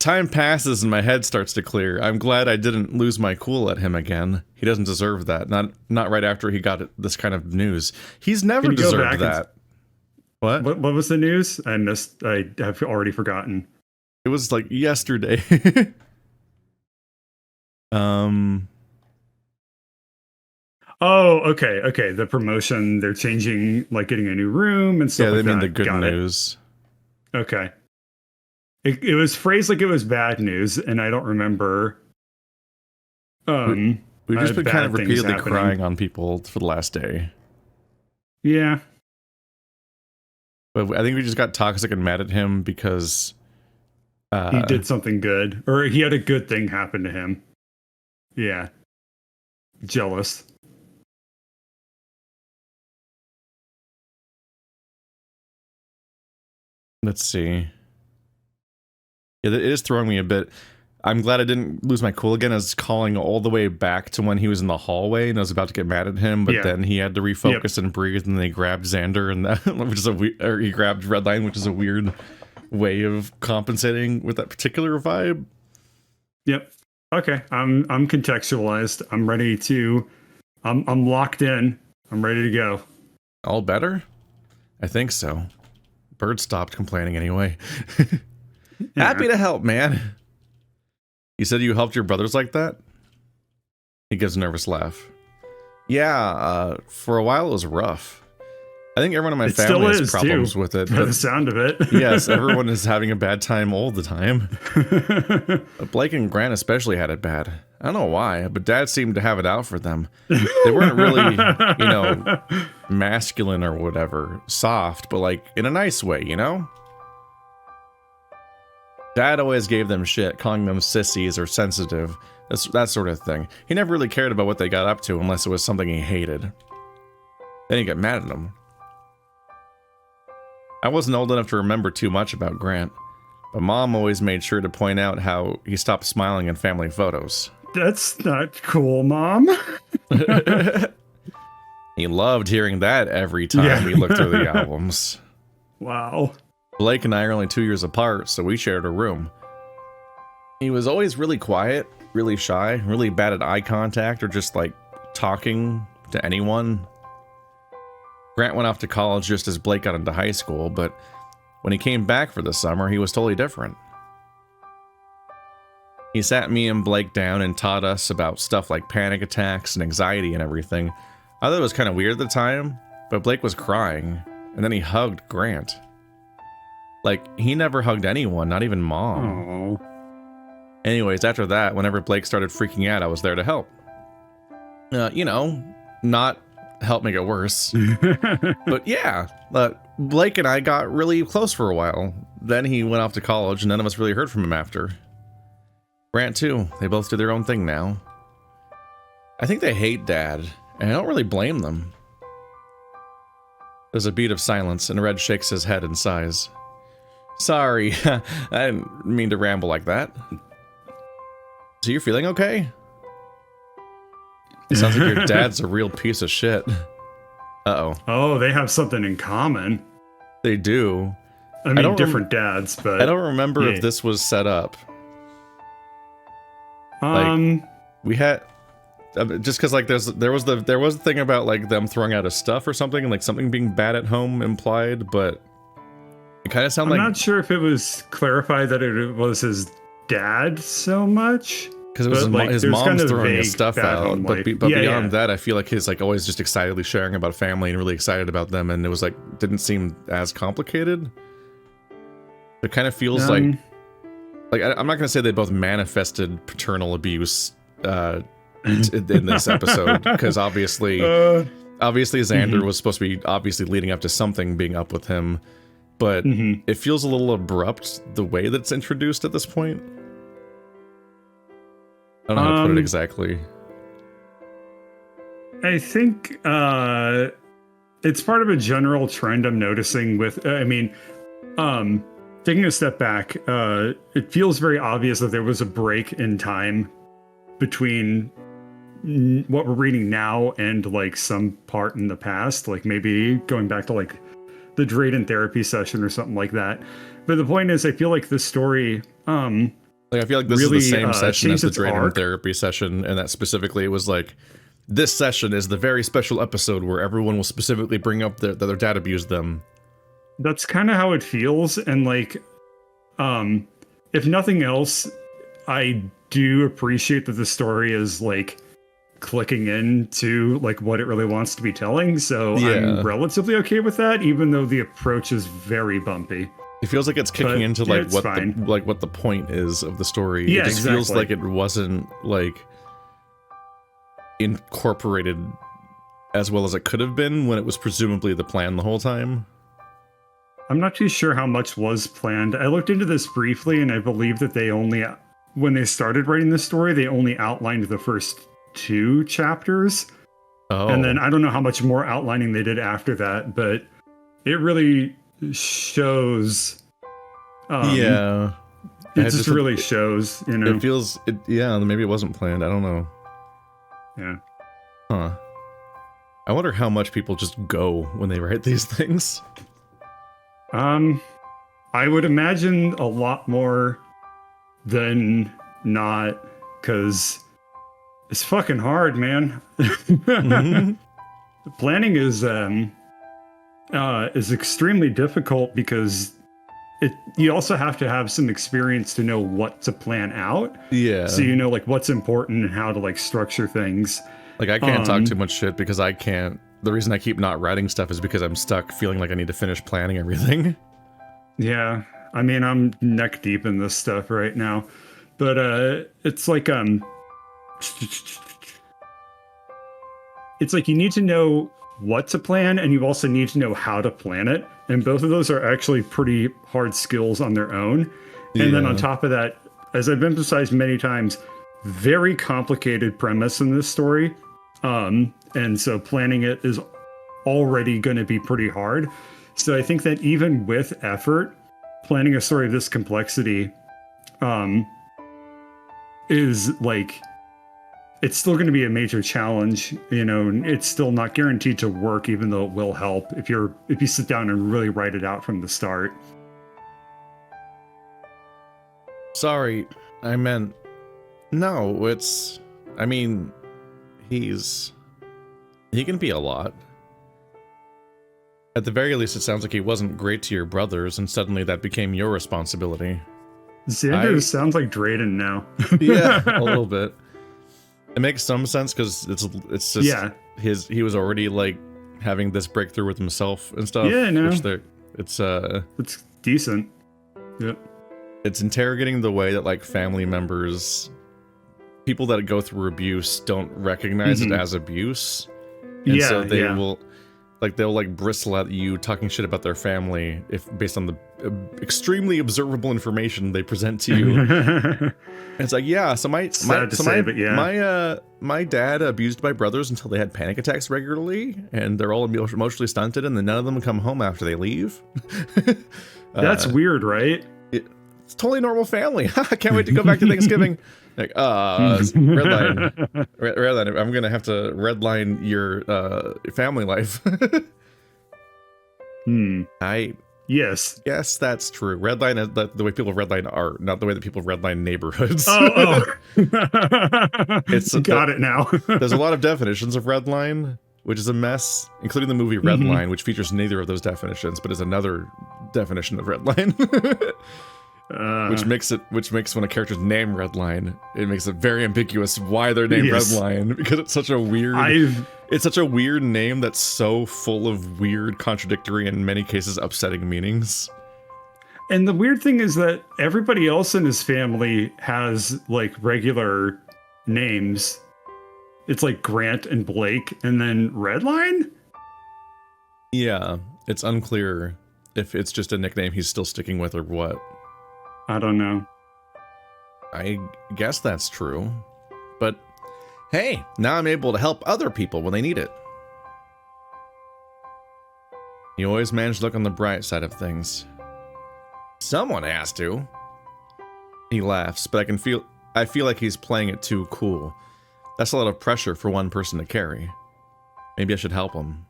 Time passes and my head starts to clear. I'm glad I didn't lose my cool at him again. He doesn't deserve that. Not right after he got this kind of news. He's never deserved that. What was the news? I missed. I have already forgotten. It was like yesterday. Oh, okay. The promotion, they're changing, like getting a new room and stuff. Yeah, they mean the good news. Okay. It was phrased like it was bad news, and I don't remember. We've just been kind of repeatedly crying on people for the last day. Yeah. But I think we just got toxic and mad at him because he did something good, or he had a good thing happen to him. Yeah. Jealous. Let's see. Yeah, it is throwing me a bit. I'm glad I didn't lose my cool again. I was calling all the way back to when he was in the hallway and I was about to get mad at him, but then he had to refocus and breathe, and they grabbed Zander, and that, which is or he grabbed Redline, which is a weird way of compensating with that particular vibe. Yep. Okay. I'm contextualized. I'm ready to. I'm locked in. I'm ready to go. All better? I think so. Bird stopped complaining anyway. Happy to help, man. You said you helped your brothers like that? He gives a nervous laugh. Yeah, for a while it was rough. I think everyone in my family has problems with it. By the sound of it. Yes, everyone is having a bad time all the time. Blake and Grant especially had it bad. I don't know why, but Dad seemed to have it out for them. They weren't really, masculine or whatever, soft, but like in a nice way, you know? Dad always gave them shit, calling them sissies or sensitive, that sort of thing. He never really cared about what they got up to unless it was something he hated. Then he'd get mad at them. I wasn't old enough to remember too much about Grant, but Mom always made sure to point out how he stopped smiling in family photos. That's not cool, Mom. He loved hearing that every time we looked through the albums. Wow. Blake and I are only 2 years apart, so we shared a room. He was always really quiet, really shy, really bad at eye contact or just like talking to anyone. Grant went off to college just as Blake got into high school, but when he came back for the summer, he was totally different. He sat me and Blake down and taught us about stuff like panic attacks and anxiety and everything. I thought it was kind of weird at the time, but Blake was crying, and then he hugged Grant. Like, he never hugged anyone, not even Mom. Aww. Anyways, after that, whenever Blake started freaking out, I was there to help. Not help make it worse. But yeah, Blake and I got really close for a while. Then he went off to college, and none of us really heard from him after. Grant too. They both do their own thing now. I think they hate Dad, and I don't really blame them. There's a beat of silence, and Red shakes his head and sighs. Sorry, I didn't mean to ramble like that. So you're feeling okay? It sounds like your dad's a real piece of shit. Uh-oh. Oh, they have something in common. They do. I mean, different dads, but... I don't remember if this was set up. We had... just because, like, there was the thing about, like, them throwing out his stuff or something, and, like, something being bad at home implied, but... It kind of sounded like... I'm not sure if it was clarified that it was his dad so much. Because it was his mom's throwing his stuff out, but beyond that, I feel like he's like always just excitedly sharing about family and really excited about them, and it was like didn't seem as complicated. It kind of feels like I'm not gonna say they both manifested paternal abuse in this episode, because obviously Zander was supposed to be obviously leading up to something being up with him, but it feels a little abrupt the way that it's introduced at this point. I don't know how to put it exactly. I think it's part of a general trend I'm noticing with, taking a step back, it feels very obvious that there was a break in time between what we're reading now and like some part in the past, like maybe going back to like the Drayden therapy session or something like that. But the point is, I feel like the story, Like, I feel like this is the same session as the Drayden therapy session, and that specifically it was like, this session is the very special episode where everyone will specifically bring up that their dad abused them. That's kind of how it feels, and like, if nothing else, I do appreciate that the story is like clicking into like what it really wants to be telling, so I'm relatively okay with that, even though the approach is very bumpy. It feels like it's kicking into like what the point is of the story. Yeah, it just feels like it wasn't like incorporated as well as it could have been when it was presumably the plan the whole time. I'm not too sure how much was planned. I looked into this briefly, and I believe that they only, when they started writing the story, they only outlined the first 2 chapters. Oh. And then I don't know how much more outlining they did after that, but it really shows. It just really shows, you know. It feels, maybe it wasn't planned. I don't know. Yeah. Huh. I wonder how much people just go when they write these things. I would imagine a lot more than not, because it's fucking hard, man. Mm-hmm. Planning is extremely difficult because you also have to have some experience to know what to plan out. Yeah. So you know like what's important and how to like structure things. Like I can't talk too much shit because I can't. The reason I keep not writing stuff is because I'm stuck feeling like I need to finish planning everything. Yeah. I mean, I'm neck deep in this stuff right now. But it's like you need to know what to plan, and you also need to know how to plan it. And both of those are actually pretty hard skills on their own. And then on top of that, as I've emphasized many times, very complicated premise in this story. And so planning it is already going to be pretty hard. So I think that even with effort, planning a story of this complexity is like, it's still going to be a major challenge, you know, and it's still not guaranteed to work, even though it will help if you sit down and really write it out from the start. Sorry, I meant, no, I mean, he can be a lot. At the very least, it sounds like he wasn't great to your brothers, and suddenly that became your responsibility. Zander sounds like Drayden now. Yeah, a little bit. It makes some sense because it's just he was already like having this breakthrough with himself and stuff. Yeah, no. It's decent. Yep. It's interrogating the way that like family members, people that go through abuse, don't recognize it as abuse, and so they'll like bristle at you talking shit about their family if based on the extremely observable information they present to you. And it's like, yeah, so my dad abused my brothers until they had panic attacks regularly, and they're all emotionally stunted, and then none of them come home after they leave. That's weird, right? It's totally normal family. I can't wait to go back to Thanksgiving. Like, redline. I'm gonna have to redline your family life. Yes. Yes, that's true. Redline is the way people redline art, not the way that people redline neighborhoods. Got it now. There's a lot of definitions of redline, which is a mess, including the movie Redline, which features neither of those definitions, but is another definition of redline. Which makes when a character's name Redline, it makes it very ambiguous why they're named Redline, because it's such a weird name that's so full of weird, contradictory, and in many cases upsetting meanings. And the weird thing is that everybody else in his family has like regular names. It's like Grant and Blake, and then Redline? Yeah, it's unclear if it's just a nickname he's still sticking with or what. I don't know. I guess that's true. But hey, now I'm able to help other people when they need it. You always manage to look on the bright side of things. Someone has to. He laughs, but I feel like he's playing it too cool. That's a lot of pressure for one person to carry. Maybe I should help him.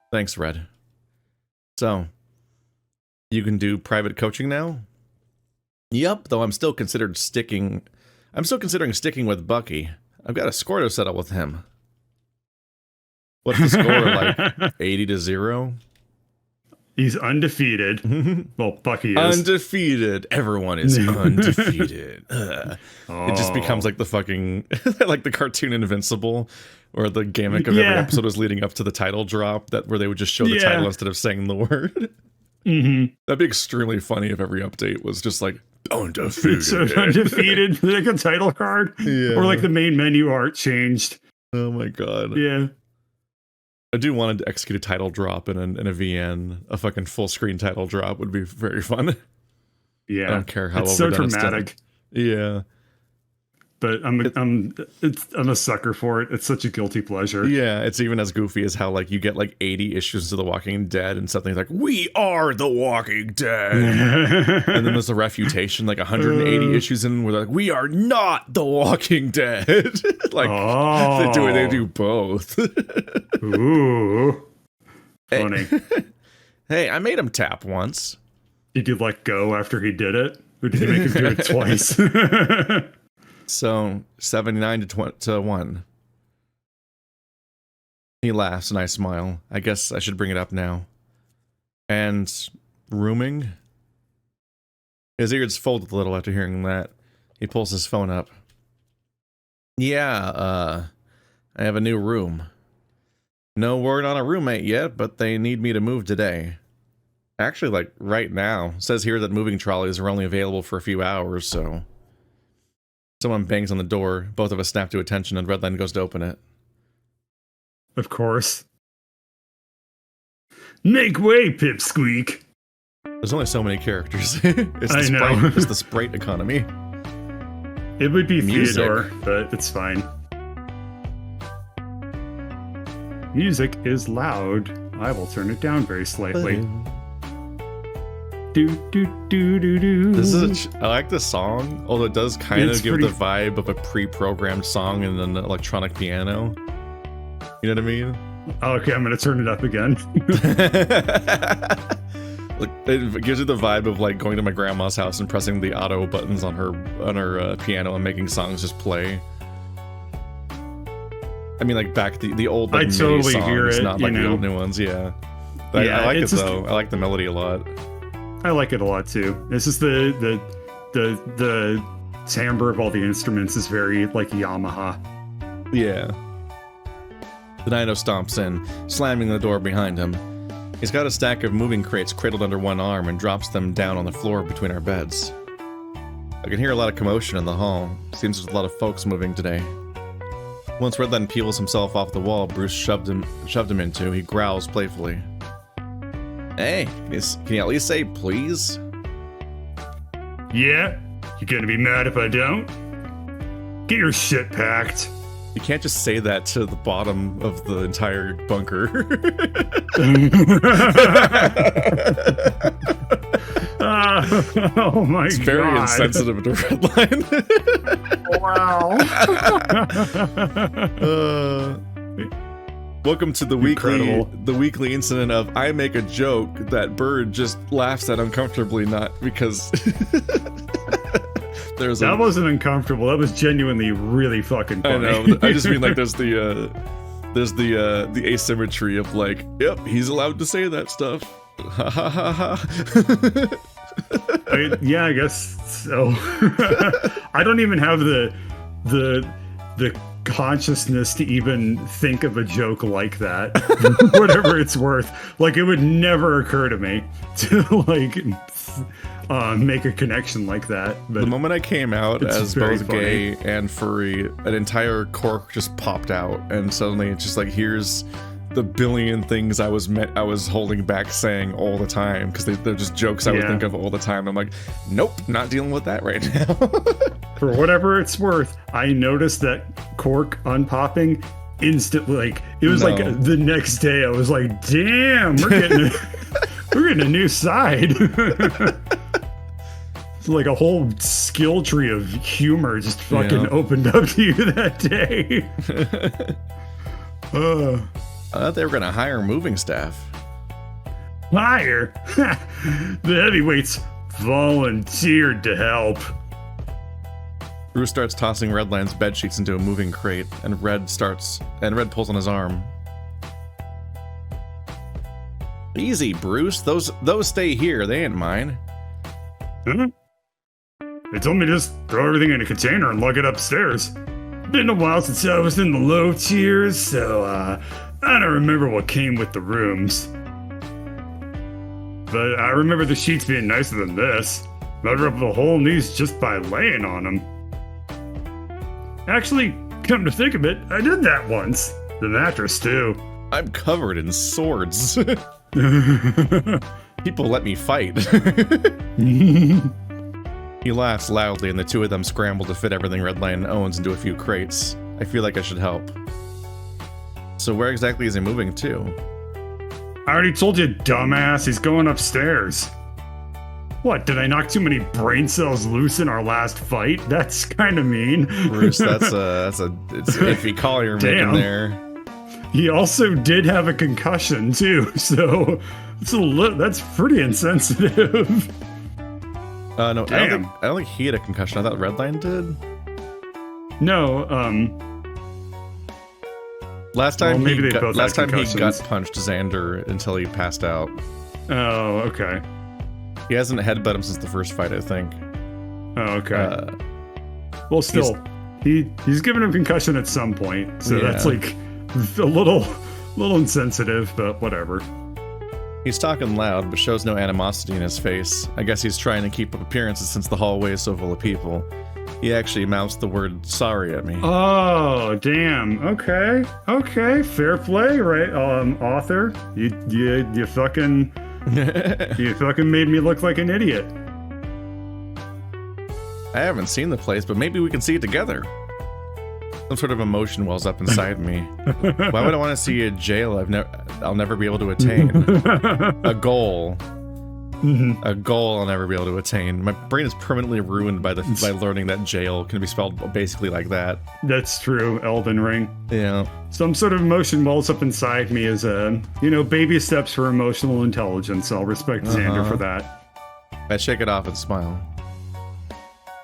Thanks, Red. So, you can do private coaching now? Yep, though I'm still considering sticking with Bucky. I've got a score to settle with him. What's the score, like 80-0? He's undefeated. Well, Bucky is. Undefeated. Everyone is undefeated. It just becomes like the fucking, like the cartoon Invincible, or the gimmick of every episode was leading up to the title drop, where they would just show the title instead of saying the word. That'd be extremely funny if every update was just like, undefeated. So undefeated, like a title card. Yeah. Or like the main menu art changed. Oh my god. Yeah. I do want to execute a title drop in a VN. A fucking full screen title drop would be very fun. Yeah. I don't care how it's so dramatic. Yeah. But I'm a sucker for it. It's such a guilty pleasure. Yeah, it's even as goofy as how like you get like 80 issues of The Walking Dead and something like, we are The Walking Dead. And then there's a refutation, like 180 issues in where they're like, we are not The Walking Dead. Like they do both. Ooh. Funny. Hey, I made him tap once. Did you let go after he did it? Or did you make him do it twice? So 79-1. He laughs and I smile. I guess I should bring it up now. And rooming? His ears folded a little after hearing that. He pulls his phone up. Yeah, I have a new room. No word on a roommate yet, but they need me to move today. Actually, like, right now. It says here that moving trolleys are only available for a few hours, so... Someone bangs on the door. Both of us snap to attention, and Redline goes to open it. Of course. Make way, Pipsqueak! There's only so many characters. It's the Sprite economy. It would be Theodore, but it's fine. Music is loud. I will turn it down very slightly. I like the song, although it does kind of give the vibe of a pre-programmed song and an electronic piano. You know what I mean? Okay, I'm gonna turn it up again. Like, it gives you the vibe of like going to my grandma's house and pressing the auto buttons on her piano and making songs just play. I mean, like back the old like, I totally songs, hear it, not like the old new ones. Yeah, I like it though. I like the melody a lot. I like it a lot too. This is the timbre of all the instruments is very like Yamaha. Yeah. The Dino stomps in, slamming the door behind him. He's got a stack of moving crates cradled under one arm and drops them down on the floor between our beds. I can hear a lot of commotion in the hall. Seems there's a lot of folks moving today. Once Redline peels himself off the wall Bruce shoved him into, he growls playfully. Hey, can you at least say please? Yeah? You gonna be mad if I don't? Get your shit packed. You can't just say that to the bottom of the entire bunker. Oh my god. It's very insensitive to Redline. Wow. Welcome to the weekly incident of I make a joke that Bird just laughs at uncomfortably, not because that wasn't uncomfortable. That was genuinely really fucking funny. I know. I just mean like there's the asymmetry of like, yep, he's allowed to say that stuff. Ha ha ha ha. Yeah, I guess so. I don't even have the consciousness to even think of a joke like that. Whatever it's worth. Like, it would never occur to me to like make a connection like that. But the moment I came out as both gay and furry, an entire cork just popped out, and suddenly it's just like, here's the billion things I was holding back saying all the time, because they're just jokes I would think of all the time. I'm like, nope, not dealing with that right now. For whatever it's worth, I noticed that cork unpopping instantly. Like, it was like the next day I was like, damn, we're getting a new side. It's like a whole skill tree of humor just fucking opened up to you that day. I thought they were gonna hire moving staff. Hire? The heavyweights volunteered to help. Bruce starts tossing Redline's bed sheets into a moving crate, and Red pulls on his arm. Easy, Bruce. Those stay here. They ain't mine. Huh? They told me to just throw everything in a container and lug it upstairs. Been a while since I was in the low tiers, so I don't remember what came with the rooms. But I remember the sheets being nicer than this. I'd rub a hole in these just by laying on them. Actually, come to think of it, I did that once. The mattress, too. I'm covered in swords. People let me fight. He laughs loudly, and the two of them scramble to fit everything Redline owns into a few crates. I feel like I should help. So where exactly is he moving to? I already told you, dumbass. He's going upstairs. What, did I knock too many brain cells loose in our last fight? That's kind of mean. Bruce, it's an iffy call you're making there. He also did have a concussion too, so that's pretty insensitive. No, I don't think he had a concussion. I thought Redline did. No, last time he gut punched Zander until he passed out. Oh, okay. He hasn't headbutted him since the first fight, I think. Oh, okay. Well, still, he's given him concussion at some point, so that's like a little insensitive, but whatever. He's talking loud, but shows no animosity in his face. I guess he's trying to keep up appearances since the hallway is so full of people. He actually mouths the word sorry at me. Oh, damn. Okay. Fair play, right? Author, you fucking you fucking made me look like an idiot. I haven't seen the place, but maybe we can see it together. Some sort of emotion wells up inside me. Why would I want to see a jail I'll never be able to attain? A goal. A goal I'll never be able to attain. My brain is permanently ruined by learning that jail can be spelled basically like that. That's true, Elden Ring. Yeah. Some sort of emotion wells up inside me as baby steps for emotional intelligence. I'll respect Zander for that. I shake it off and smile.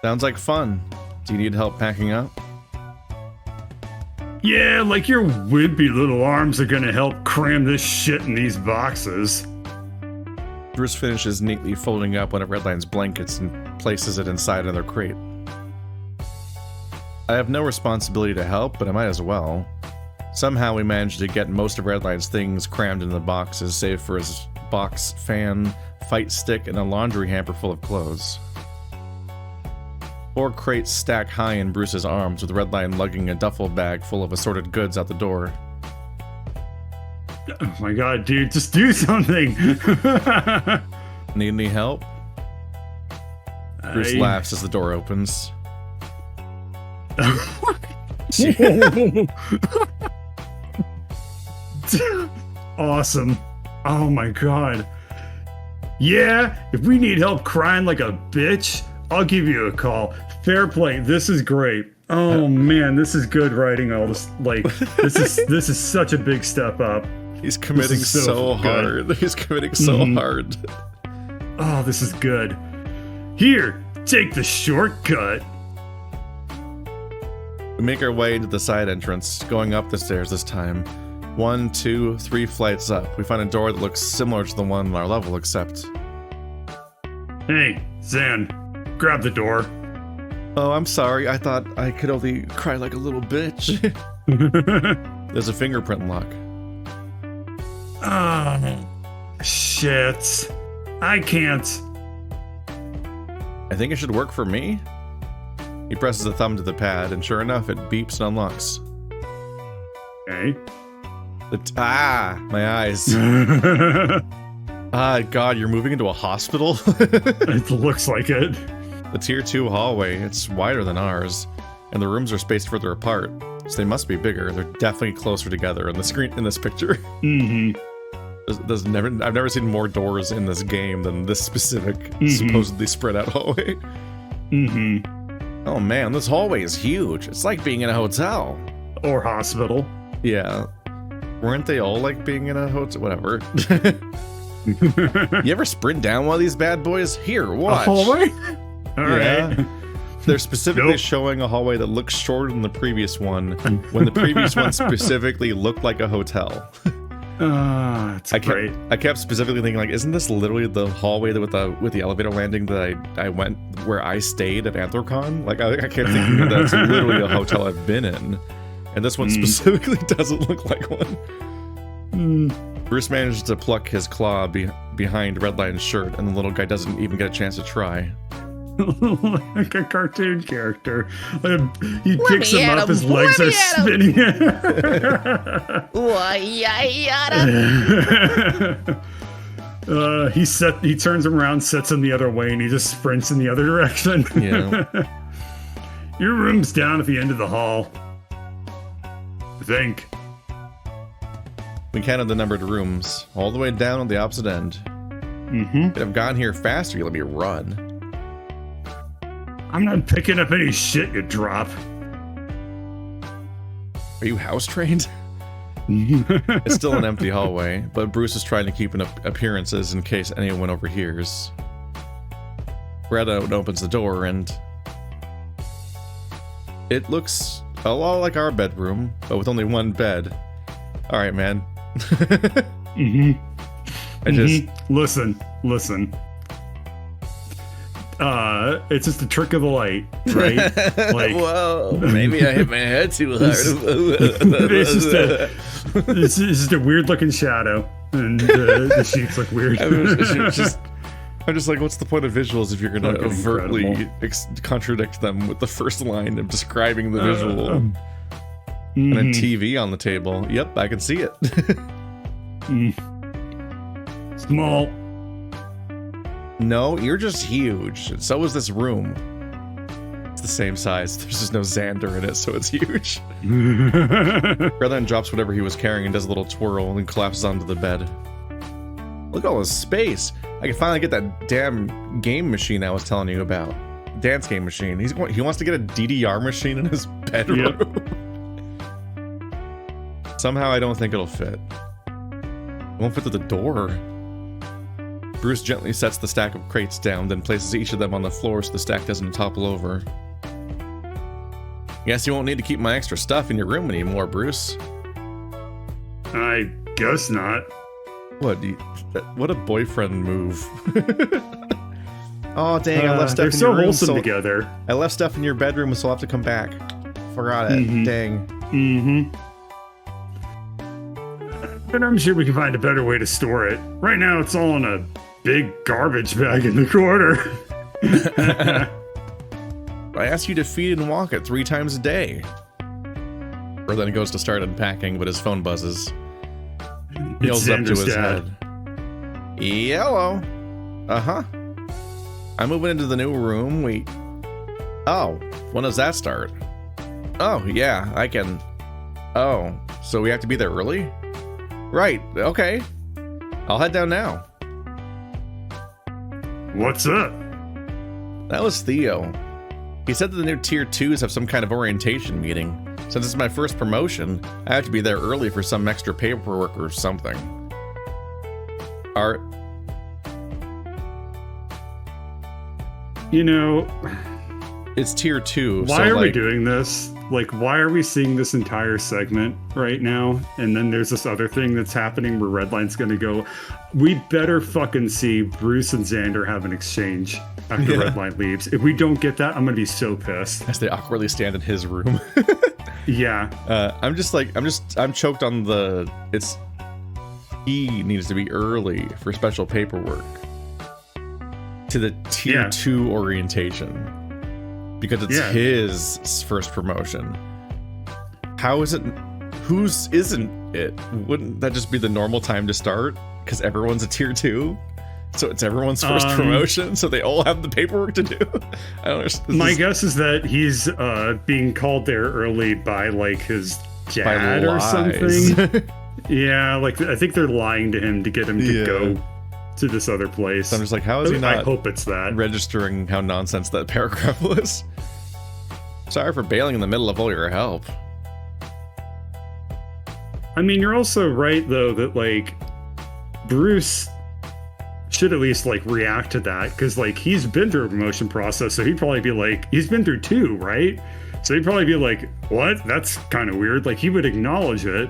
Sounds like fun. Do you need help packing up? Yeah, like your wimpy little arms are gonna help cram this shit in these boxes. Bruce finishes neatly folding up one of Redline's blankets and places it inside another crate. I have no responsibility to help, but I might as well. Somehow we managed to get most of Redline's things crammed into the boxes, save for his box fan, fight stick, and a laundry hamper full of clothes. 4 crates stack high in Bruce's arms, with Redline lugging a duffel bag full of assorted goods out the door. Oh my god, dude, just do something! Need any help? Bruce laughs as the door opens. Awesome. Oh my god. Yeah, if we need help crying like a bitch, I'll give you a call. Fair play. This is great. Oh man, this is good writing. All this, like, this is such a big step up. He's committing so hard. He's committing so hard. Oh, this is good. Here, take the shortcut. We make our way into the side entrance, going up the stairs this time. 1, 2, 3 flights up. We find a door that looks similar to the one on our level, except... Hey, Zan, grab the door. Oh, I'm sorry. I thought I could only cry like a little bitch. There's a fingerprint lock. Oh, shit. I can't. I think it should work for me. He presses a thumb to the pad, and sure enough, it beeps and unlocks. Okay. My eyes. God, you're moving into a hospital? It looks like it. The Tier 2 hallway, it's wider than ours, and the rooms are spaced further apart, so they must be bigger. They're definitely closer together on the screen in this picture. Mm-hmm. I've never seen more doors in this game than this specific, supposedly spread out hallway. Mm-hmm. Oh man, this hallway is huge. It's like being in a hotel. Or hospital. Yeah. Weren't they all like being in a hotel? Whatever. You ever sprint down one of these bad boys? Here, watch. A hallway? All right. They're specifically showing a hallway that looks shorter than the previous one, when the previous one specifically looked like a hotel. It's great. I kept specifically thinking, like, isn't this literally the hallway with the elevator landing that I went where I stayed at Anthrocon? Like, I kept thinking that that's literally a hotel I've been in, and this one specifically doesn't look like one. Bruce managed to pluck his claw behind Redline's shirt, and the little guy doesn't even get a chance to try. Like a cartoon character. He picks him up, his legs are spinning. He turns him around, sets him the other way, and he just sprints in the other direction. Yeah. Your room's down at the end of the hall, I think. We counted the numbered rooms, all the way down on the opposite end. If I've gotten here faster, you let me run. I'm not picking up any shit you drop. Are you house trained? It's still an empty hallway, but Bruce is trying to keep an appearances in case anyone overhears. Redline opens the door and it looks a lot like our bedroom, but with only one bed. All right, man. Listen. It's just a trick of the light, right? Like, whoa, maybe I hit my head too hard. It's just a weird looking shadow, and the sheets look weird. I'm just like, what's the point of visuals if you're going to overtly contradict them with the first line of describing the visual? And a TV on the table. Yep, I can see it. Small. No, you're just huge. And so is this room. It's the same size. There's just no Zander in it, so it's huge. Redline drops whatever he was carrying and does a little twirl and collapses onto the bed. Look at all this space. I can finally get that damn game machine I was telling you about. Dance game machine. He wants to get a DDR machine in his bedroom. Yep. Somehow I don't think it'll fit. It won't fit through the door. Bruce gently sets the stack of crates down, then places each of them on the floor so the stack doesn't topple over. Guess you won't need to keep my extra stuff in your room anymore, Bruce. I guess not. What a boyfriend move. Oh, dang, I left stuff in your room. They're so wholesome together. I left stuff in your bedroom, so I'll have to come back. Forgot it. Dang. But I'm sure we can find a better way to store it. Right now, it's all in a big garbage bag in the corner. I asked you to feed and walk it 3 times a day. Or then he goes to start unpacking, but his phone buzzes. He yells up to his head. Hello. Uh-huh. I'm moving into the new room. Oh, when does that start? Oh, yeah, I can. Oh, so we have to be there early? Right, okay. I'll head down now. What's up? That was Theo. He said that the new Tier 2s have some kind of orientation meeting. Since it's my first promotion, I have to be there early for some extra paperwork or something. Art. You know... It's Tier 2. Why are we doing this? Like, why are we seeing this entire segment right now? And then there's this other thing that's happening where Redline's gonna go, we better fucking see Bruce and Zander have an exchange after Redline leaves. If we don't get that, I'm gonna be so pissed. As they awkwardly stand in his room. Yeah. I'm choked on the, he needs to be early for special paperwork to the Tier 2 orientation. Because it's his first promotion. How is it? Whose isn't it? Wouldn't that just be the normal time to start? Because everyone's a Tier 2? So it's everyone's first promotion? So they all have the paperwork to do? I don't understand. My guess is that he's being called there early by, like, his dad or something. Yeah, like, I think they're lying to him to get him to go to this other place. So I'm just like, how is he not I hope it's that. registering how nonsense that paragraph was? Sorry for bailing in the middle of all your help. I mean, you're also right, though, that, like, Bruce should at least like react to that, because like he's been through a promotion process, so he'd probably be like, he's been through 2, right? So he'd probably be like, what? That's kind of weird. Like he would acknowledge it.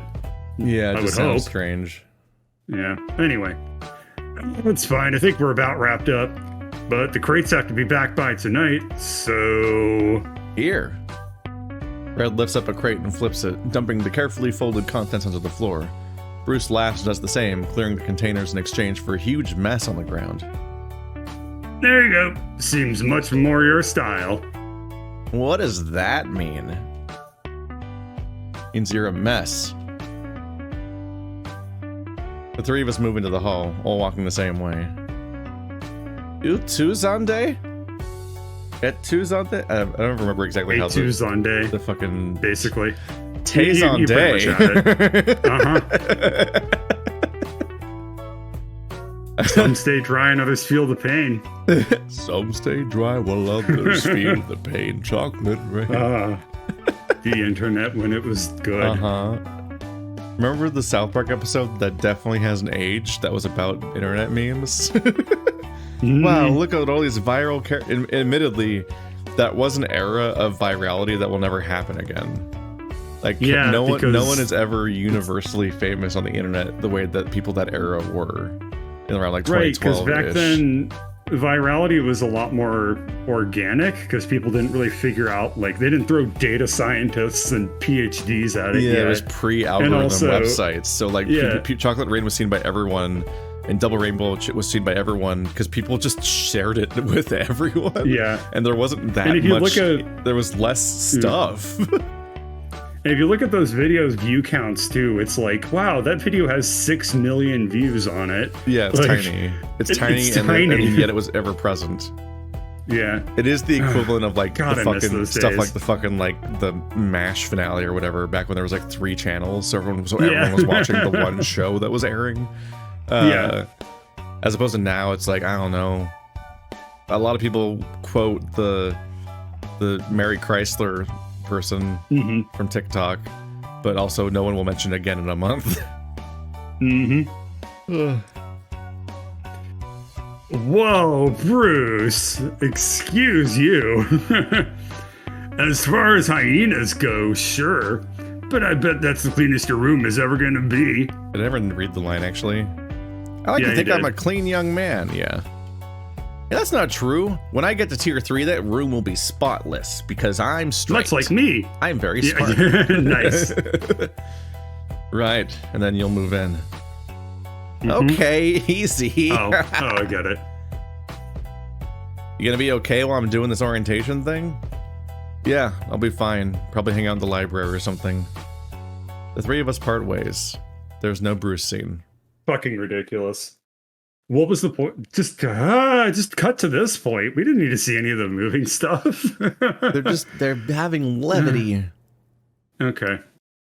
Yeah, it just sounds strange. Yeah. Anyway, it's fine. I think we're about wrapped up, but the crates have to be back by tonight. So here. Red lifts up a crate and flips it, dumping the carefully folded contents onto the floor. Bruce laughs and does the same, clearing the containers in exchange for a huge mess on the ground. There you go. Seems much more your style. What does that mean? Means you're a mess. The 3 of us move into the hall, all walking the same way. You too, Zander? Et tu, Zander? I don't remember exactly how tu, Zander. The fucking... Basically. Tay Zander. Some stay dry and others feel the pain. Some stay dry while others feel the pain. Chocolate rain. The internet when it was good. Remember the South Park episode that definitely hasn't aged that was about internet memes? Wow, look at all these viral admittedly, that was an era of virality that will never happen again. Like, yeah, no one is ever universally famous on the internet the way that people that era were in around like 2012-ish. Right, because back then, virality was a lot more organic because people didn't really figure out, like, they didn't throw data scientists and PhDs at it yet. It was pre-algorithm websites. So, like, Chocolate Rain was seen by everyone, and Double Rainbow was seen by everyone because people just shared it with everyone. Yeah. And there wasn't that much, there was less stuff. And if you look at those videos' view counts too, it's like, wow, that video has 6 million views on it. Yeah, it's like, tiny. It's tiny, and yet it was ever present. Yeah. It is the equivalent of like the fucking stuff like the fucking like the MASH finale or whatever, back when there was like 3 channels, so everyone was watching the one show that was airing. As opposed to now, it's like, I don't know. A lot of people quote the Mary Chrysler person from TikTok, but also no one will mention it again in a month. Whoa, Bruce, excuse you. As far as hyenas go, sure, but I bet that's the cleanest your room is ever gonna be. I never read the line, actually. I like to think I'm a clean young man. Yeah, that's not true. When I get to tier 3, that room will be spotless because I'm straight. Much like me. I'm very smart. Nice. Right, and then you'll move in. Okay, easy. Oh, I get it. You gonna be okay while I'm doing this orientation thing? Yeah, I'll be fine. Probably hang out in the library or something. The 3 of us part ways. There's no Bruce scene. Fucking ridiculous. What was the point? Just cut to this point. We didn't need to see any of the moving stuff. they're having levity. Okay.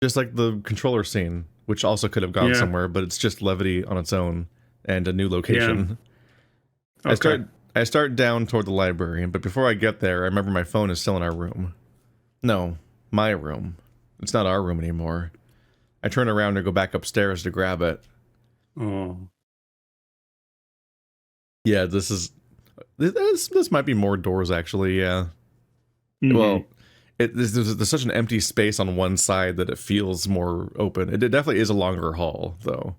Just like the controller scene, which also could have gone somewhere, but it's just levity on its own and a new location. Yeah. Okay. I start down toward the library, but before I get there, I remember my phone is still in our room. No, my room. It's not our room anymore. I turn around and go back upstairs to grab it. Oh. Yeah, this might be more doors, actually, yeah. Well, there's such an empty space on one side that it feels more open. It definitely is a longer hall, though.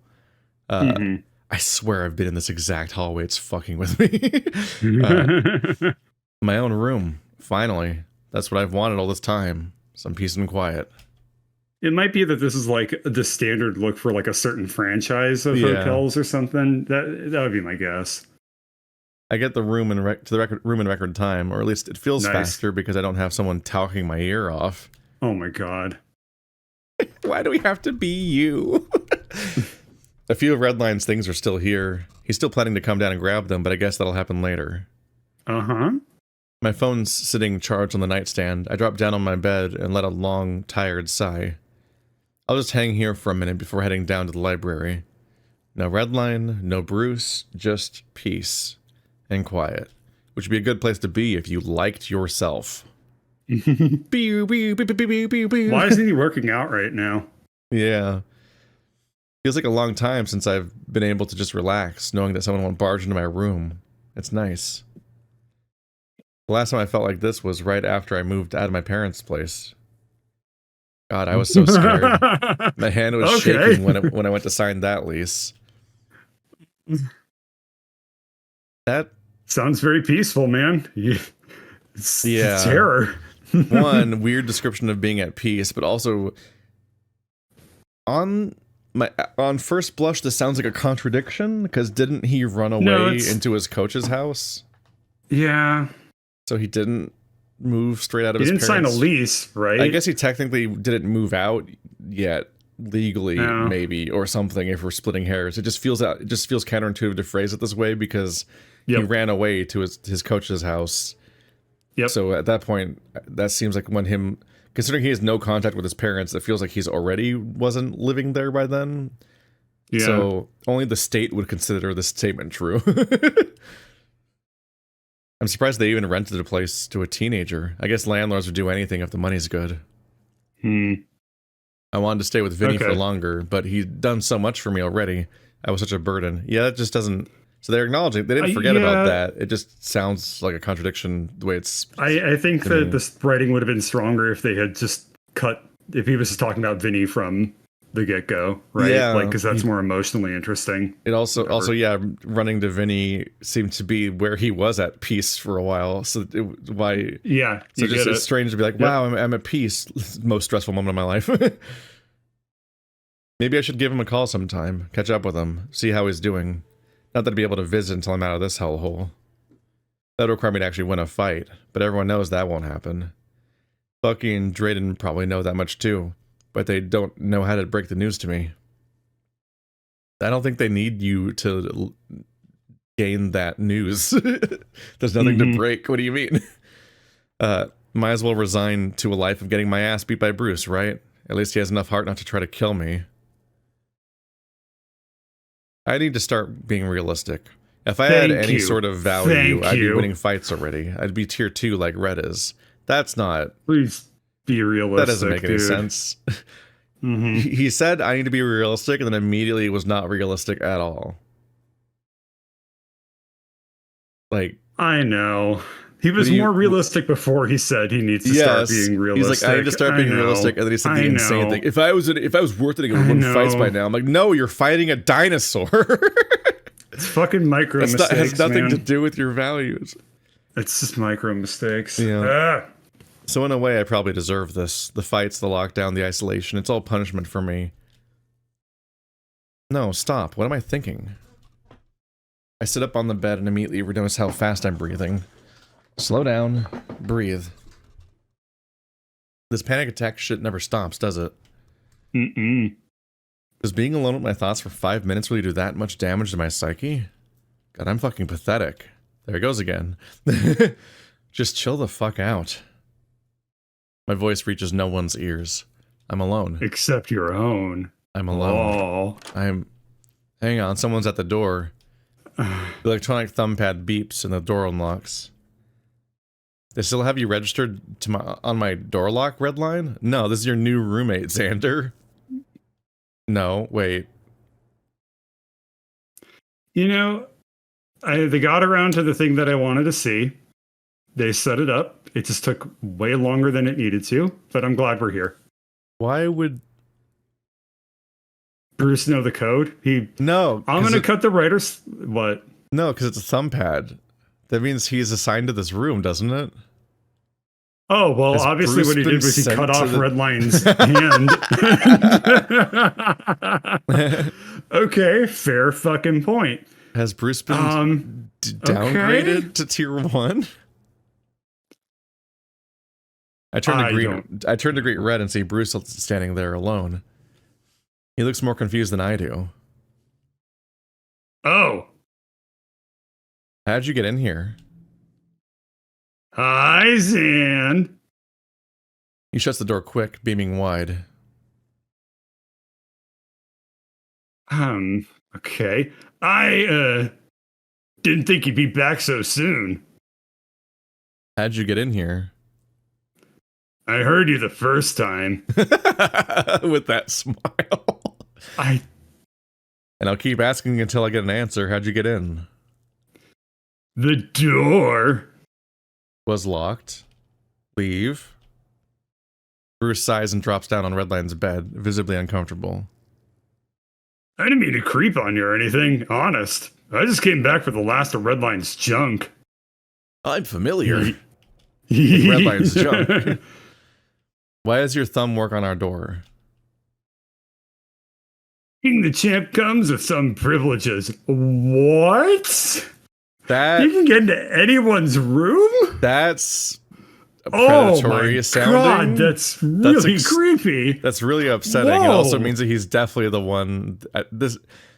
I swear I've been in this exact hallway. It's fucking with me. My own room, finally. That's what I've wanted all this time. Some peace and quiet. It might be that this is like the standard look for like a certain franchise of hotels or something. That would be my guess. I get the room in record time, or at least it feels faster because I don't have someone talking my ear off. Oh my god. Why do we have to be you? A few of Redline's things are still here. He's still planning to come down and grab them, but I guess that'll happen later. My phone's sitting charged on the nightstand. I drop down on my bed and let a long, tired sigh. I'll just hang here for a minute before heading down to the library. No Redline, no Bruce, just peace and quiet, which would be a good place to be if you liked yourself. Why isn't he working out right now? Yeah. Feels like a long time since I've been able to just relax, knowing that someone won't barge into my room. It's nice. The last time I felt like this was right after I moved out of my parents' place. God, I was so scared. My hand was shaking when I went to sign that lease. That sounds very peaceful, man. It's terror. One, weird description of being at peace, but also on first blush, this sounds like a contradiction, because didn't he run away into his coach's house? Yeah. So he didn't move straight out of his parents'. He didn't sign a lease, right? I guess he technically didn't move out yet, legally, maybe, or something, if we're splitting hairs. It just feels counterintuitive to phrase it this way, because he ran away to his coach's house. Yep. So at that point, that seems like when him, considering he has no contact with his parents, it feels like he's already wasn't living there by then. Yeah. So only the state would consider this statement true. I'm surprised they even rented a place to a teenager. I guess landlords would do anything if the money's good. I wanted to stay with Vinny for longer, but he'd done so much for me already. I was such a burden. Yeah, that just doesn't... So they're acknowledging, they didn't forget about that. It just sounds like a contradiction the way it's... I think that this writing would have been stronger if they had just cut... If he was just talking about Vinny from the get-go, right? Yeah. Like, because that's more emotionally interesting. It also, running to Vinny seemed to be where he was at peace for a while. So why... Yeah, so just it's strange to be like, wow, I'm at peace. Most stressful moment of my life. Maybe I should give him a call sometime. Catch up with him. See how he's doing. Not that I'd be able to visit until I'm out of this hellhole. That would require me to actually win a fight, but everyone knows that won't happen. Bucky and Drayden probably know that much too, but they don't know how to break the news to me. I don't think they need you to gain that news. There's nothing to break. What do you mean? Might as well resign to a life of getting my ass beat by Bruce, right? At least he has enough heart not to try to kill me. I need to start being realistic. If I had any sort of value, I'd be winning fights already. I'd be tier 2 like Red is. That's not... Please be realistic, that doesn't make any sense. He said, I need to be realistic, and then immediately was not realistic at all. Like... I know. He was more realistic before he said he needs to start being realistic. He's like, I need to start being realistic, and then he said the insane thing. If I was worth it, I would win fights by now. I'm like, no, you're fighting a dinosaur. It's fucking micro mistakes, it has nothing to do with your values. It's just micro mistakes. Yeah. So in a way, I probably deserve this. The fights, the lockdown, the isolation. It's all punishment for me. No, stop. What am I thinking? I sit up on the bed and immediately notice how fast I'm breathing. Slow down. Breathe. This panic attack shit never stops, does it? Does being alone with my thoughts for 5 minutes really do that much damage to my psyche? God, I'm fucking pathetic. There it goes again. Just chill the fuck out. My voice reaches no one's ears. I'm alone. Except your own. I'm alone. Hang on, someone's at the door. The electronic thumb pad beeps and the door unlocks. They still have you registered on my door lock, Redline? No, this is your new roommate, Zander. No, wait. You know, they got around to the thing that I wanted to see. They set it up. It just took way longer than it needed to, but I'm glad we're here. Why would Bruce know the code? No. I'm going to cut the writer's... What? No, because it's a thumb pad. That means he's assigned to this room, doesn't it? Oh, well, obviously what he did was he cut off Redline's hand. Okay, fair fucking point. Has Bruce been downgraded to tier 1? I turned to greet Red and see Bruce standing there alone. He looks more confused than I do. Oh. How'd you get in here? Hi, Zan. He shuts the door quick, beaming wide. Okay. I, didn't think you'd be back so soon. How'd you get in here? I heard you the first time. With that smile. And I'll keep asking until I get an answer. How'd you get in? The door was locked. Leave. Bruce sighs and drops down on Redline's bed, visibly uncomfortable. I didn't mean to creep on you or anything, honest. I just came back for the last of Redline's junk. I'm familiar with Redline's junk. Why does your thumb work on our door? King the champ comes with some privileges. What? That you can get into anyone's room? That's predatory sounding. God, that's really creepy. That's really upsetting. Whoa. It also means that he's definitely the one. This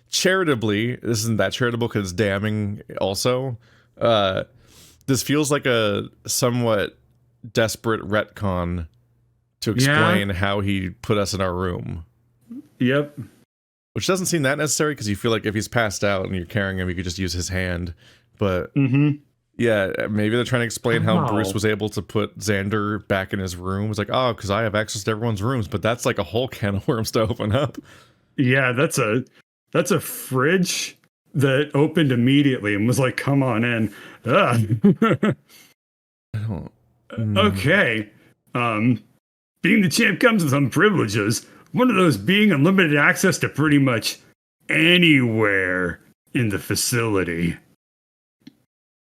charitably, this isn't that charitable because it's damning. Also, this feels like a somewhat desperate retcon to explain how he put us in our room. Yep. Which doesn't seem that necessary because you feel like if he's passed out and you're carrying him, you could just use his hand. But yeah, maybe they're trying to explain how Bruce was able to put Zander back in his room. It's like, oh, because I have access to everyone's rooms. But that's like a whole can of worms to open up. Yeah, that's a fridge that opened immediately and was like, come on in. Okay. Being the champ comes with some privileges. One of those being unlimited access to pretty much anywhere in the facility.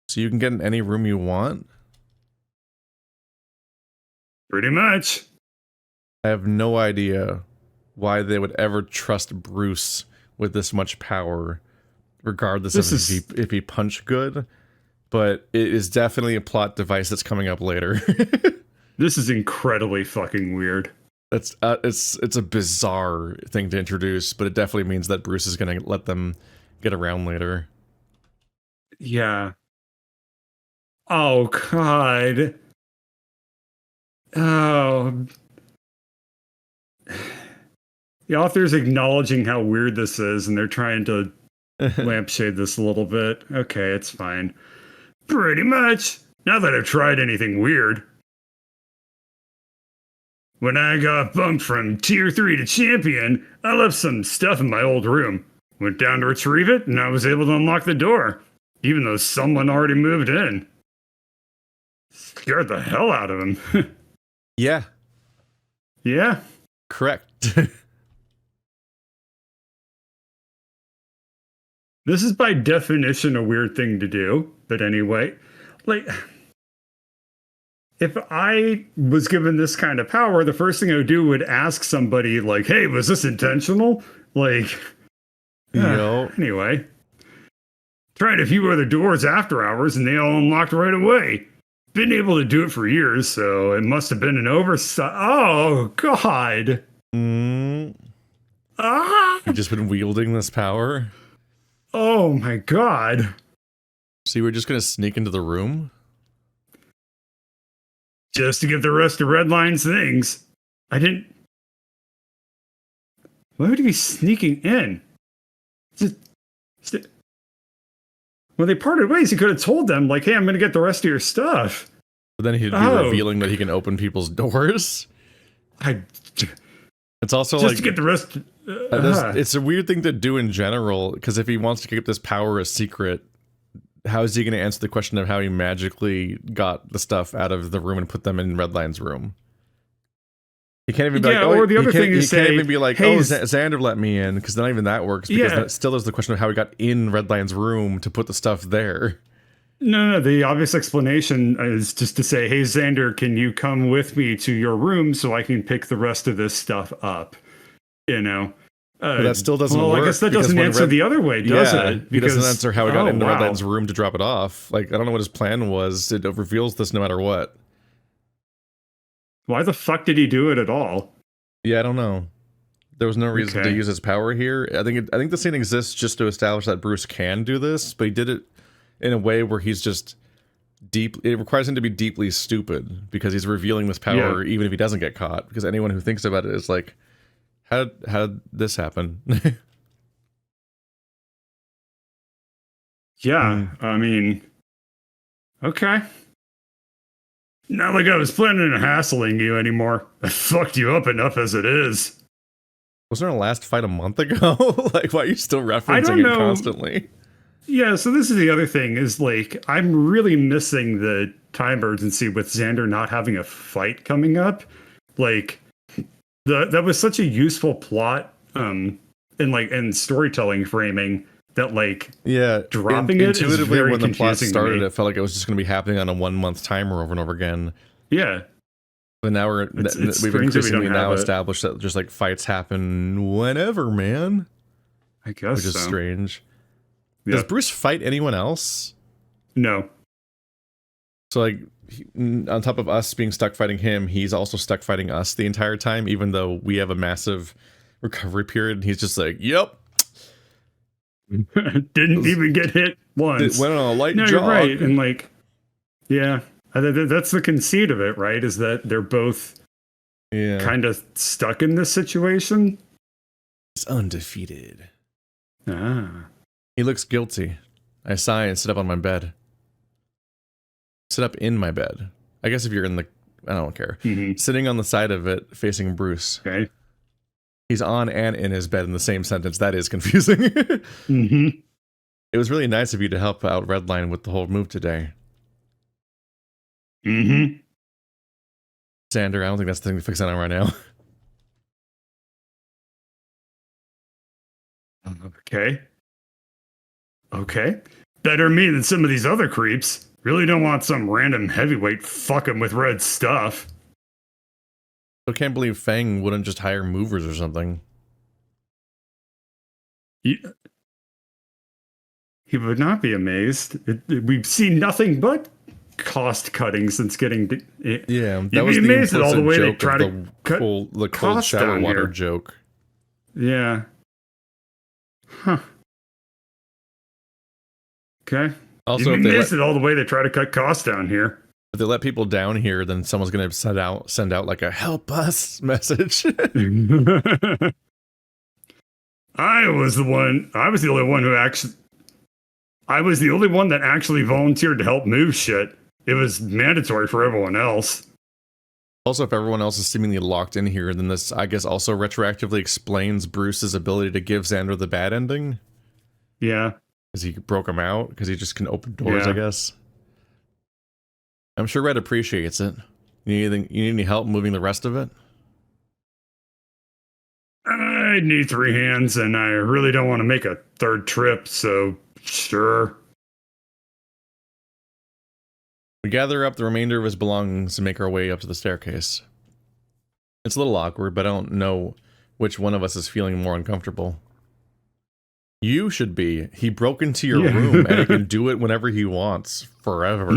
So you can get in any room you want? Pretty much. I have no idea why they would ever trust Bruce with this much power, regardless of if he punched good. But it is definitely a plot device that's coming up later. This is incredibly fucking weird. It's a bizarre thing to introduce, but it definitely means that Bruce is going to let them get around later. Yeah. Oh, God. Oh. The author's acknowledging how weird this is, and they're trying to lampshade this a little bit. Okay, it's fine. Pretty much. Not that I've tried anything weird. When I got bumped from Tier 3 to Champion, I left some stuff in my old room. Went down to retrieve it, and I was able to unlock the door, even though someone already moved in. Scared the hell out of him. Yeah. Yeah? Correct. This is by definition a weird thing to do, but anyway, like... If I was given this kind of power, the first thing I would do would ask somebody, like, hey, was this intentional? Like, anyway. Tried a few other doors after hours, and they all unlocked right away. Been able to do it for years, so it must have been an oversight. Oh, God. You've just been wielding this power? Oh, my God. So you were just going to sneak into the room? Just to get the rest of Redline's things. I didn't... Why would he be sneaking in? When they parted ways, he could have told them, like, hey, I'm going to get the rest of your stuff. But then he'd be revealing that he can open people's doors? It's also just to get the rest... It's a weird thing to do in general, because if he wants to keep this power a secret, how is he going to answer the question of how he magically got the stuff out of the room and put them in Redline's room? He can't even be like, or the other thing is, he can't even be like, hey, Zander let me in, because not even that works, because that still there's the question of how he got in Redline's room to put the stuff there. No, the obvious explanation is just to say, hey, Zander, can you come with me to your room so I can pick the rest of this stuff up? You know? But that still doesn't work. Well, I guess that doesn't answer the other way, does it? Because, he doesn't answer how he got into Redline's room to drop it off. Like, I don't know what his plan was. It reveals this no matter what. Why the fuck did he do it at all? Yeah, I don't know. There was no reason to use his power here. I think the scene exists just to establish that Bruce can do this, but he did it in a way where he's just it requires him to be deeply stupid, because he's revealing this power even if he doesn't get caught. Because anyone who thinks about it is like, how did this happen? Yeah, I mean, okay. Not like I was planning on hassling you anymore. I fucked you up enough as it is. Wasn't our last fight a month ago? Like, why are you still referencing it constantly? Yeah, so this is the other thing, is like, I'm really missing the time urgency with Zander not having a fight coming up. Like, that was such a useful plot, and storytelling framing that, like, dropping it is very when the plot confusing started, to me. it felt like it was just going to be happening on a 1 month timer over and over again. Yeah. But now we've increasingly now established that just like fights happen whenever, man. I guess which is strange. Yep. Does Bruce fight anyone else? No. So like, on top of us being stuck fighting him, he's also stuck fighting us the entire time, even though we have a massive recovery period. And he's just like, "Yep." Didn't even get hit once. Went on a light jog. You're right, and like, yeah. That's the conceit of it, right? Is that they're both kind of stuck in this situation. He's undefeated. Ah. He looks guilty. I sigh and sit up on my bed. Sit up in my bed. I guess if you're in the... I don't care. Sitting on the side of it, facing Bruce. Okay. He's on and in his bed in the same sentence. That is confusing. It was really nice of you to help out Redline with the whole move today. Zander, I don't think that's the thing to fix that on right now. Okay. Better me than some of these other creeps. Really don't want some random heavyweight fucking with red stuff. I can't believe Fang wouldn't just hire movers or something. He would not be amazed. We've seen nothing but cost cutting since getting that was the amazed at all the way they try to cut the cold shower water joke. Yeah. Huh. Okay. Also, if they amazed at all the way they try to cut costs down here. If they let people down here, then someone's going to send out like a "help us" message. I was the only one that actually volunteered to help move shit. It was mandatory for everyone else. Also, if everyone else is seemingly locked in here, then this, I guess, also retroactively explains Bruce's ability to give Zander the bad ending. Yeah. Because he broke him out, because he just can open doors, I guess. I'm sure Red appreciates it. You need any help moving the rest of it? I need 3 hands, and I really don't want to make a 3rd trip, so sure. We gather up the remainder of his belongings and make our way up to the staircase. It's a little awkward, but I don't know which one of us is feeling more uncomfortable. You should be. He broke into your room, and he can do it whenever he wants, forever.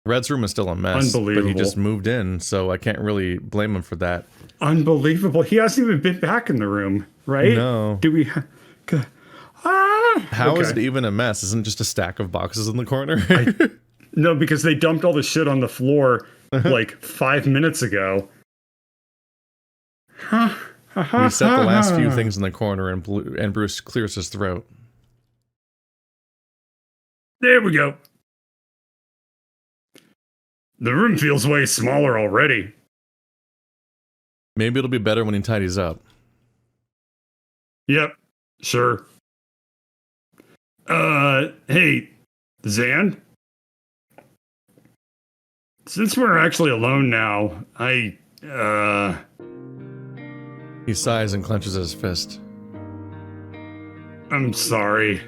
Red's room is still a mess, but he just moved in, so I can't really blame him for that. Unbelievable. He hasn't even been back in the room, right? No. Do we... How is it even a mess? Isn't it just a stack of boxes in the corner? No, because they dumped all the shit on the floor like 5 minutes ago. We set the last few things in the corner, and Bruce clears his throat. There we go. The room feels way smaller already. Maybe it'll be better when he tidies up. Yep, sure. Hey, Zan? Since we're actually alone now, He sighs and clenches his fist. I'm sorry.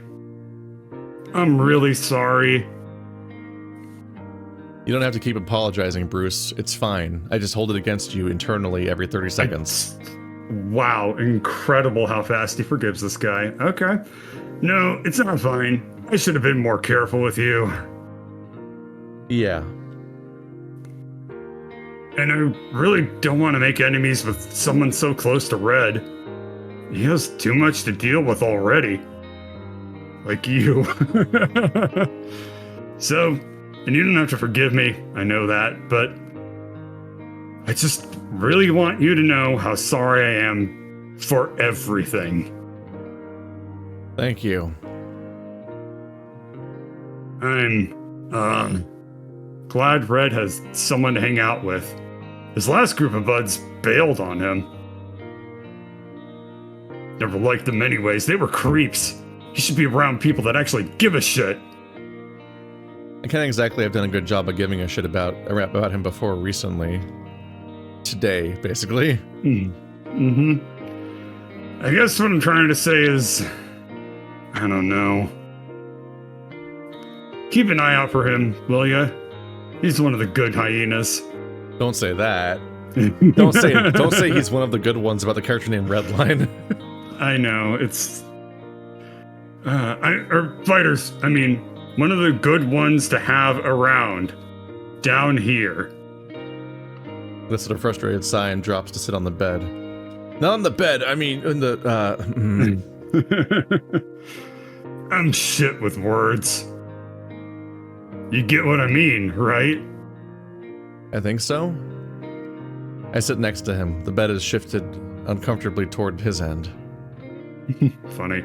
I'm really sorry. You don't have to keep apologizing, Bruce. It's fine. I just hold it against you internally every 30 seconds. Wow, incredible how fast he forgives this guy. Okay. No, it's not fine. I should have been more careful with you. Yeah. And I really don't want to make enemies with someone so close to Red. He has too much to deal with already. Like you. So, and you don't have to forgive me, I know that, but I just really want you to know how sorry I am for everything. Thank you. I'm, glad Red has someone to hang out with. His last group of buds bailed on him. Never liked them anyways. They were creeps. He should be around people that actually give a shit. I can't exactly have done a good job of giving a shit about him before recently. Today, basically. Mm-hmm. I guess what I'm trying to say is, I don't know. Keep an eye out for him, will ya? He's one of the good hyenas. Don't say that. Don't say he's one of the good ones about the character named Redline. I know, it's... fighters, I mean, one of the good ones to have around. Down here. This little frustrated sigh and drops to sit on the bed. Not on the bed, I mean, in the, I'm shit with words. You get what I mean, right? I think so. I sit next to him. The bed is shifted uncomfortably toward his end. Funny.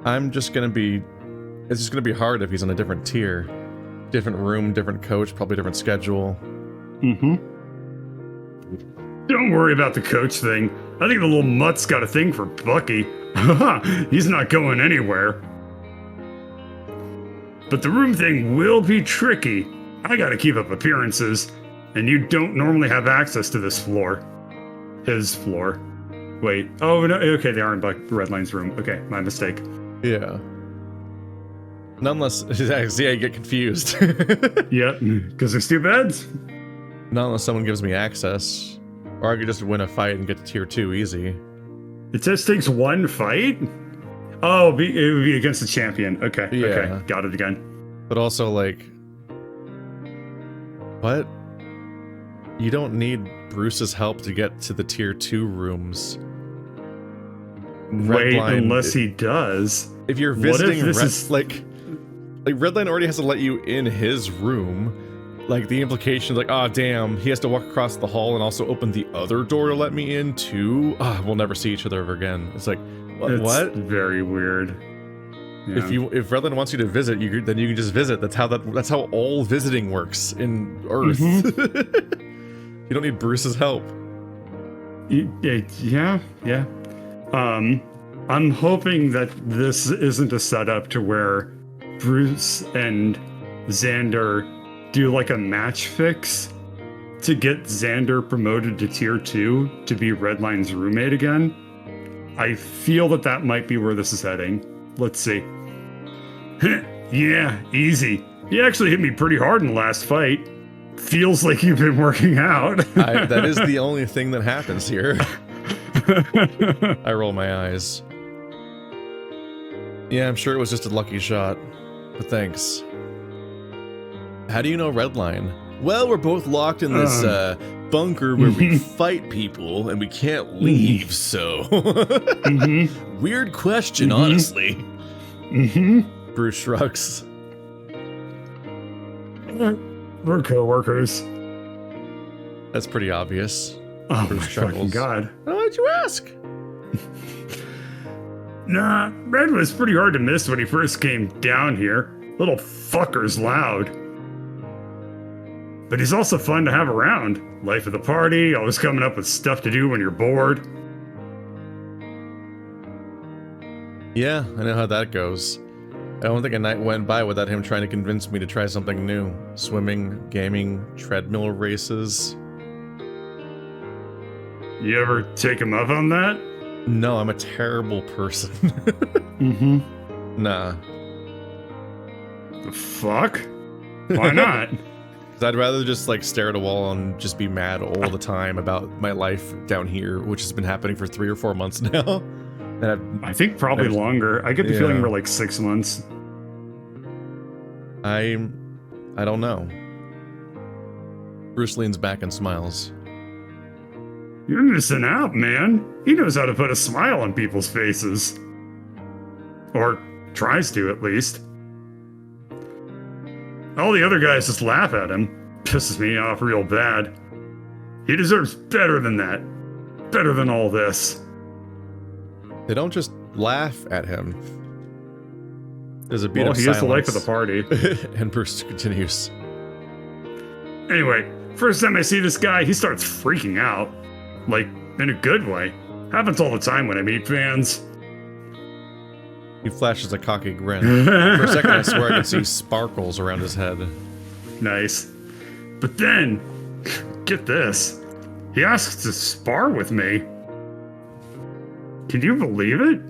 It's just gonna be hard if he's on a different tier. Different room, different coach, probably different schedule. Mm-hmm. Don't worry about the coach thing. I think the little mutt's got a thing for Bucky. He's not going anywhere. But the room thing will be tricky. I gotta keep up appearances, and you don't normally have access to this floor. His floor. Wait. Oh, no. Okay, they are in Redline's room. Okay, my mistake. Yeah. Nonetheless, see, I get confused. Yeah, because there's 2 beds? Not unless someone gives me access. Or I could just win a fight and get to tier 2 easy. It just takes 1 fight? Oh, it would be against the champion. Okay, yeah. Okay, got it again. But also, like... What? You don't need Bruce's help to get to the tier 2 rooms. Wait, unless he does. If you're visiting, like Redline already has to let you in his room. Like, the implication, like, oh, damn, he has to walk across the hall and also open the other door to let me in, too? We'll never see each other ever again. It's like, what? It's very weird. Yeah. If Redline wants you to visit, then you can just visit. That's how all visiting works in Earth. Mm-hmm. You don't need Bruce's help. Yeah. I'm hoping that this isn't a setup to where Bruce and Zander do like a match fix to get Zander promoted to tier 2 to be Redline's roommate again. I feel that might be where this is heading. Let's see. Yeah, easy. You actually hit me pretty hard in the last fight. Feels like you've been working out. That is the only thing that happens here. I roll my eyes. Yeah, I'm sure it was just a lucky shot, but thanks. How do you know Redline? Well, we're both locked in this bunker where we fight people and we can't leave, so... Mm-hmm. Weird question, honestly. Mm-hmm. Bruce shrugs. We're co-workers. That's pretty obvious. Oh my fucking god. Why'd you ask? Nah, Red was pretty hard to miss when he first came down here. Little fucker's loud. But he's also fun to have around. Life of the party, always coming up with stuff to do when you're bored. Yeah, I know how that goes. I don't think a night went by without him trying to convince me to try something new. Swimming, gaming, treadmill races. You ever take him up on that? No, I'm a terrible person. Mm-hmm. Nah. The fuck? Why not? Because I'd rather just like stare at a wall and just be mad all the time about my life down here, which has been happening for 3 or 4 months now. And I think probably longer. I get the feeling we're like 6 months. I don't know. Bruce leans back and smiles. You're missing out, man. He knows how to put a smile on people's faces. Or tries to, at least. All the other guys just laugh at him. Pisses me off real bad. He deserves better than that. Better than all this. They don't just laugh at him. There's a beat of silence. He is the life of the party. And Bruce continues. Anyway, first time I see this guy, he starts freaking out. Like, in a good way. Happens all the time when I meet fans. He flashes a cocky grin. For a second, I swear I could see sparkles around his head. Nice. But then, get this. He asks to spar with me. Can you believe it?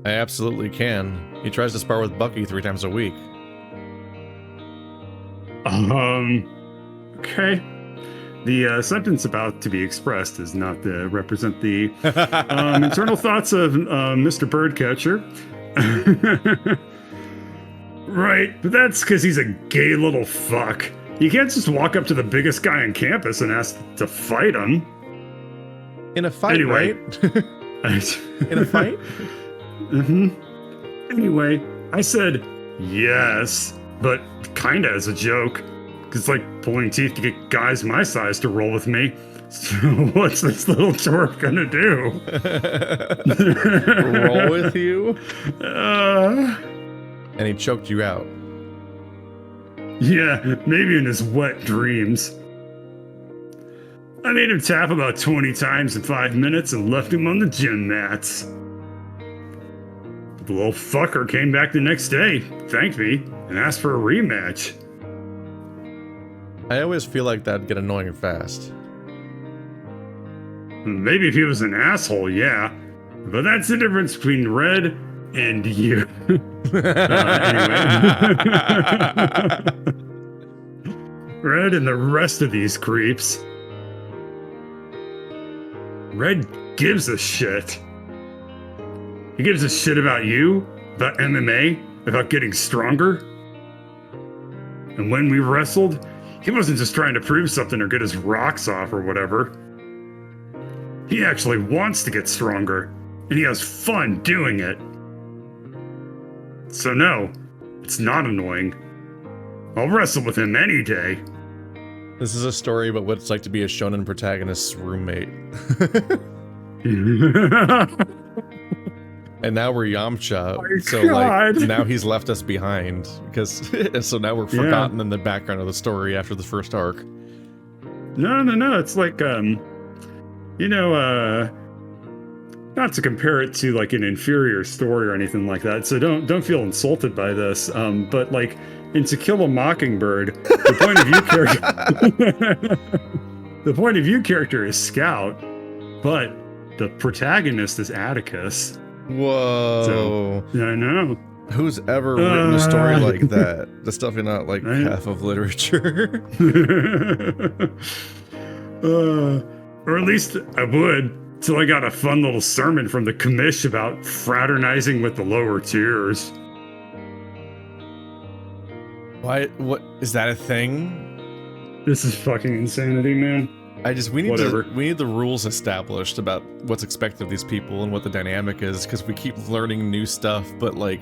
I absolutely can. He tries to spar with Bucky 3 times a week. Okay. The sentence about to be expressed does not represent the internal thoughts of Mr. Birdcatcher. Right, but that's because he's a gay little fuck. You can't just walk up to the biggest guy on campus and ask to fight him. In a fight, anyway, right? In a fight? Mm-hmm. Anyway, I said yes, but kinda as a joke. Cause it's like pulling teeth to get guys my size to roll with me. So what's this little twerp gonna do? Roll with you? And he choked you out. Yeah, maybe in his wet dreams. I made him tap about 20 times in 5 minutes and left him on the gym mats. The little fucker came back the next day, thanked me, and asked for a rematch. I always feel like that'd get annoying fast. Maybe if he was an asshole, yeah. But that's the difference between Red and you. Anyway. Red and the rest of these creeps. Red gives a shit. He gives a shit about you, about MMA, about getting stronger. And when we wrestled, he wasn't just trying to prove something or get his rocks off or whatever. He actually wants to get stronger, and he has fun doing it. So no, it's not annoying. I'll wrestle with him any day. This is a story about what it's like to be a shonen protagonist's roommate. And now we're Yamcha, so like now he's left us behind because so now we're forgotten in the background of the story after the first arc. No. It's like not to compare it to like an inferior story or anything like that. So don't feel insulted by this. But like in To Kill a Mockingbird, the point of view character is Scout, but the protagonist is Atticus. Whoa. So, I know. Who's ever written a story like that? That's definitely not like half of literature. Or at least I would, till I got a fun little sermon from the commish about fraternizing with the lower tiers. Why? What is that a thing? This is fucking insanity, man. We need the rules established about what's expected of these people and what the dynamic is, because we keep learning new stuff, but like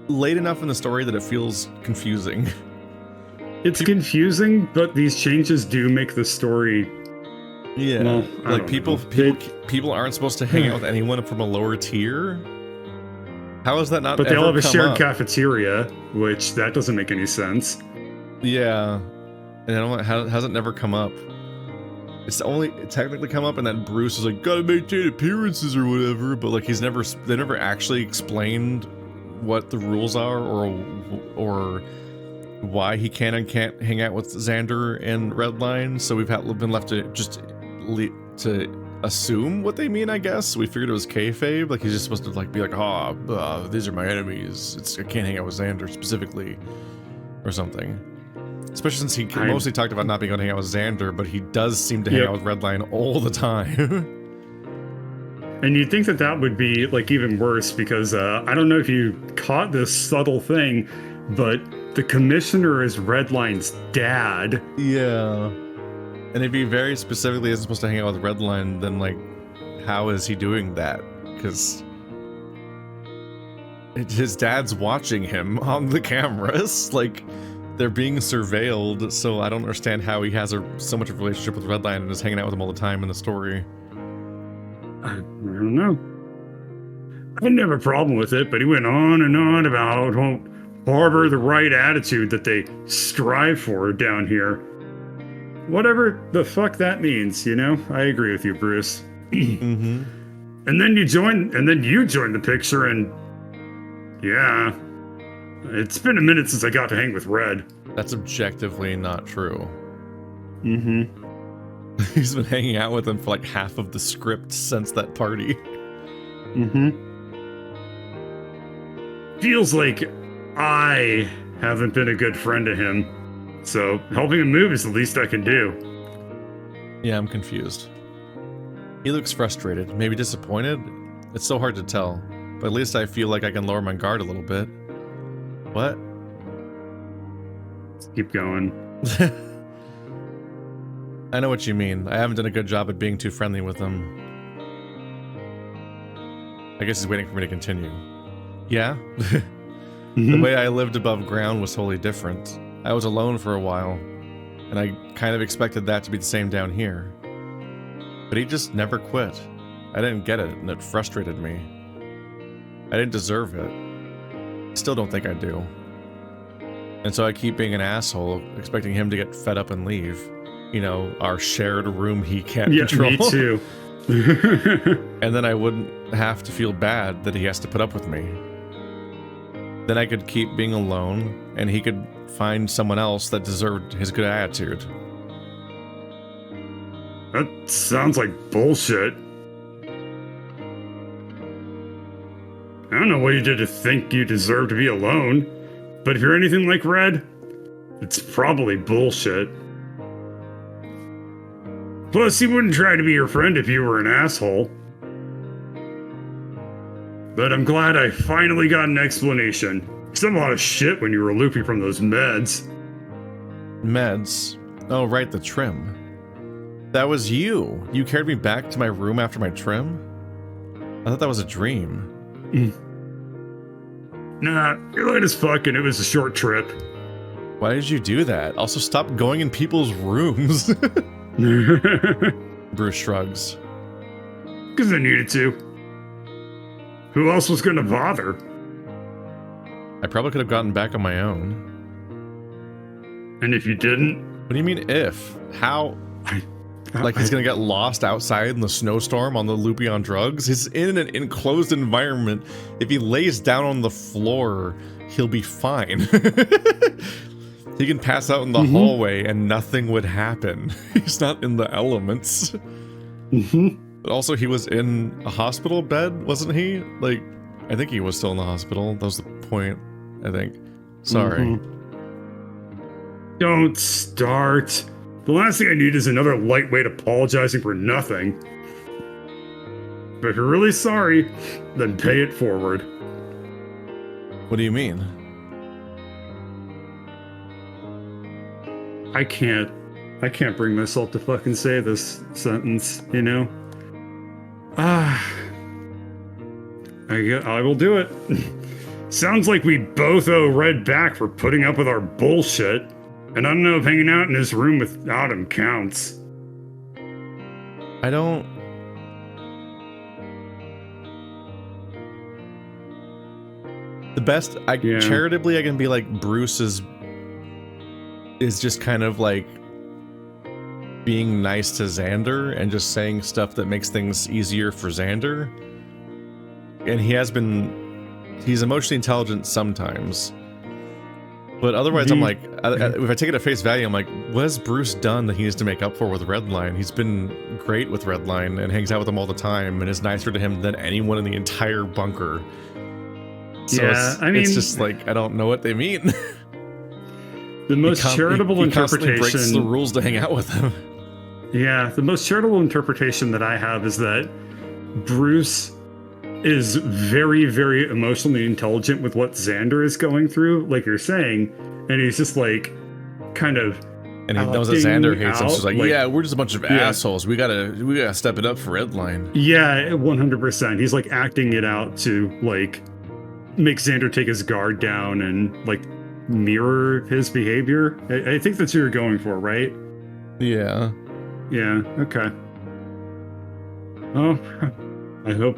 late enough in the story that it feels confusing. It's confusing, but these changes do make the story. Yeah, well, like people aren't supposed to hang out with anyone from a lower tier. How is that not? But they all have a shared cafeteria, which that doesn't make any sense. Yeah. And I don't know, has it never come up? It's only technically come up, and then Bruce is like, gotta maintain appearances or whatever, but like they never actually explained what the rules are or why he can and can't hang out with Zander and Redline. So we've been left to just to assume what they mean, I guess. We figured it was kayfabe, like he's just supposed to like be like, these are my enemies. I can't hang out with Zander specifically, or something. Especially since he mostly talked about not being able to hang out with Zander, but he does seem to hang out with Redline all the time. And you'd think that would be like even worse because I don't know if you caught this subtle thing, but the commissioner is Redline's dad. Yeah. And if he very specifically isn't supposed to hang out with Redline, then like, how is he doing that? Because his dad's watching him on the cameras, like. They're being surveilled, so I don't understand how he has so much of a relationship with Redline and is hanging out with him all the time in the story. I don't know. I didn't have a problem with it, but he went on and on about harbor the right attitude that they strive for down here. Whatever the fuck that means, you know? I agree with you, Bruce. Mm-hmm. And then you join the picture, and yeah, it's been a minute since I got to hang with Red. That's objectively not true. Mm-hmm. He's been hanging out with him for like half of the script since that party. Mm-hmm. Feels like I haven't been a good friend to him, so helping him move is the least I can do. Yeah, I'm confused. He looks frustrated, maybe disappointed. It's so hard to tell, but at least I feel like I can lower my guard a little bit. What? Let's keep going. I know what you mean. I haven't done a good job at being too friendly with him. I guess he's waiting for me to continue. Yeah? Mm-hmm. The way I lived above ground was totally different. I was alone for a while, and I kind of expected that to be the same down here. But he just never quit. I didn't get it, and it frustrated me. I didn't deserve it. Still don't think I do. And so I keep being an asshole, expecting him to get fed up and leave. You know, our shared room he can't control. Me too. And then I wouldn't have to feel bad that he has to put up with me. Then I could keep being alone, and he could find someone else that deserved his good attitude. That sounds like bullshit. I don't know what you did to think you deserve to be alone, but if you're anything like Red, it's probably bullshit. Plus, he wouldn't try to be your friend if you were an asshole. But I'm glad I finally got an explanation. Because I'm a lot of shit when you were loopy from those meds. Meds? Oh, right, the trim. That was you. You carried me back to my room after my trim? I thought that was a dream. Nah, you're light as fuck and it was a short trip. Why did you do that? Also, stop going in people's rooms. Bruce shrugs. Because I needed to. Who else was gonna bother? I probably could have gotten back on my own. And if you didn't? What do you mean if? How? Like he's gonna get lost outside in the snowstorm on the loopy on drugs? He's in an enclosed environment. If he lays down on the floor, he'll be fine. He can pass out in the hallway and nothing would happen. He's not in the elements. But also he was in a hospital bed, wasn't he? Like, I think he was still in the hospital. That was the point, I think. Sorry. Don't start. The last thing I need is another lightweight apologizing for nothing. But if you're really sorry, then pay it forward. What do you mean? I can't bring myself to fucking say this sentence, you know? I will do it. Sounds like we both owe Red back for putting up with our bullshit. And I don't know if hanging out in his room without him counts. I don't... The best... Charitably, I can be like, Bruce is just kind of like being nice to Zander and just saying stuff that makes things easier for Zander. And he's emotionally intelligent sometimes. But otherwise, I'm like, if I take it at face value, I'm like, what has Bruce done that he needs to make up for with Redline? He's been great with Redline and hangs out with him all the time and is nicer to him than anyone in the entire bunker. So yeah, it's just like, I don't know what they mean. The most charitable interpretation... He breaks the rules to hang out with him. Yeah, the most charitable interpretation that I have is that Bruce is very, very emotionally intelligent with what Zander is going through, like you're saying, and he's just like, kind of... And he knows that Zander hates him, so he's like, yeah, we're just a bunch of assholes. We gotta step it up for Redline. Yeah, 100%. He's like acting it out to like make Zander take his guard down and like mirror his behavior. I think that's what you're going for, right? Yeah. Yeah, okay. Oh, I hope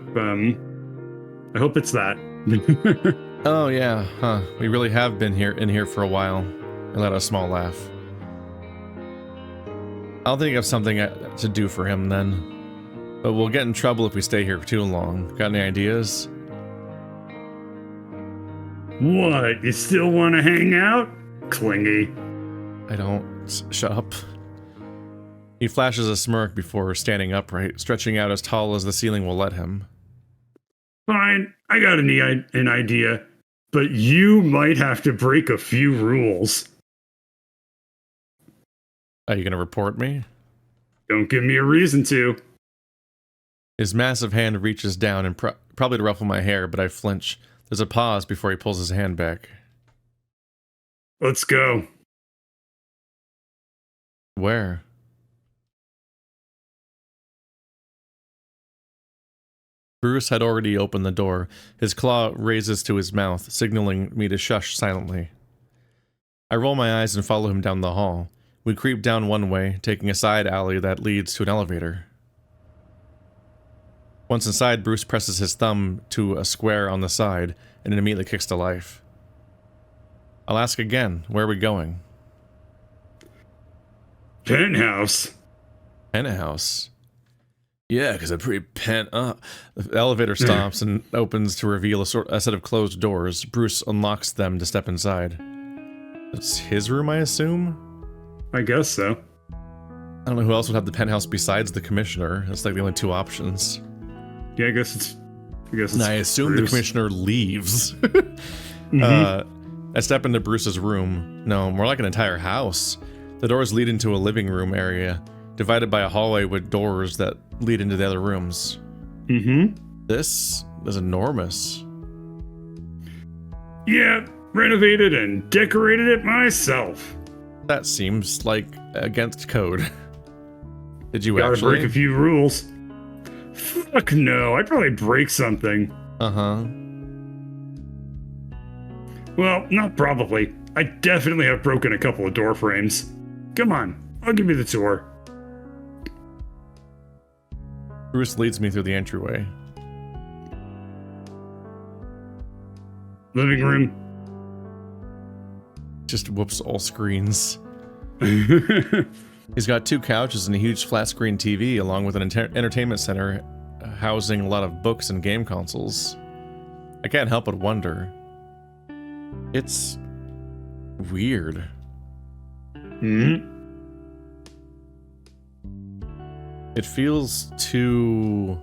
it's that. Oh yeah, huh. We really have been in here for a while. I let out a small laugh. I'll think of something to do for him then. But we'll get in trouble if we stay here too long. Got any ideas? What? You still want to hang out? Clingy. I don't. Shut up. He flashes a smirk before standing upright, stretching out as tall as the ceiling will let him. Fine, I got an idea, but you might have to break a few rules. Are you gonna report me? Don't give me a reason to. His massive hand reaches down and probably to ruffle my hair, but I flinch. There's a pause before he pulls his hand back. Let's go. Where? Bruce had already opened the door. His claw raises to his mouth, signaling me to shush silently. I roll my eyes and follow him down the hall. We creep down one way, taking a side alley that leads to an elevator. Once inside, Bruce presses his thumb to a square on the side, and it immediately kicks to life. I'll ask again, where are we going? Penthouse. Penthouse? Yeah, because I'm pretty pent up. The elevator stops and opens to reveal a set of closed doors. Bruce unlocks them to step inside. It's his room, I assume? I guess so. I don't know who else would have the penthouse besides the commissioner. That's like the only two options. Yeah, I guess it's and I assume Bruce. The commissioner leaves. I step into Bruce's room. No, more like an entire house. The doors lead into a living room area, divided by a hallway with doors that lead into the other rooms. This is enormous. Yeah, renovated and decorated it myself. That seems like against code. Did you Gotta actually? Break a few rules. Fuck no, I'd probably break something. Uh-huh. Well, not probably. I definitely have broken a couple of door frames. Come on, I'll give you the tour. Bruce leads me through the entryway. Living room. Just whoops all screens. He's got two couches and a huge flat-screen TV, along with an entertainment center housing a lot of books and game consoles. I can't help but wonder. It's weird. It feels too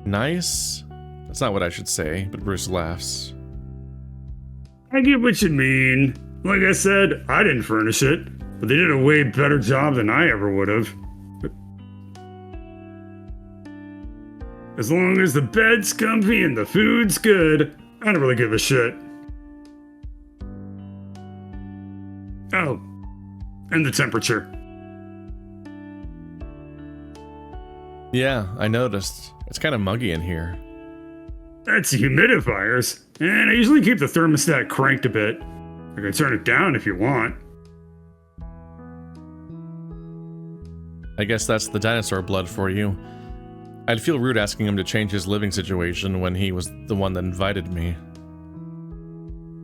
nice. That's not what I should say, but Bruce laughs. I get what you mean. Like I said, I didn't furnish it, but they did a way better job than I ever would have. As long as the bed's comfy and the food's good, I don't really give a shit. Oh, and the temperature. Yeah, I noticed. It's kind of muggy in here. That's humidifiers, and I usually keep the thermostat cranked a bit. I can turn it down if you want. I guess that's the dinosaur blood for you. I'd feel rude asking him to change his living situation when he was the one that invited me.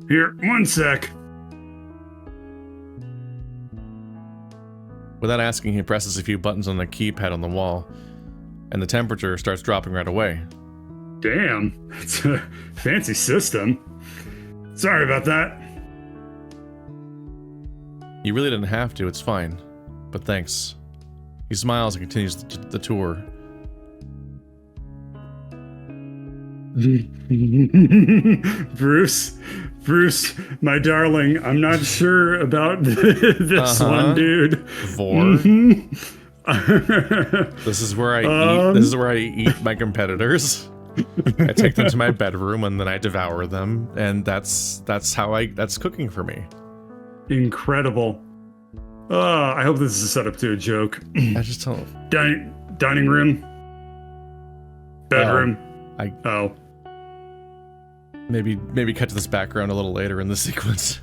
Here, one sec. Without asking, he presses a few buttons on the keypad on the wall, and the temperature starts dropping right away. Damn, it's a fancy system. Sorry about that. You really didn't have to, it's fine. But thanks. He smiles and continues the tour. Bruce, my darling, I'm not sure about this one, dude. Vor. This is where I eat. This is where I eat my competitors. I take them to my bedroom and then I devour them, and that's cooking for me. Incredible. I hope this is a setup to a joke. I just don't. Dining room. Bedroom. Maybe cut to this background a little later in the sequence.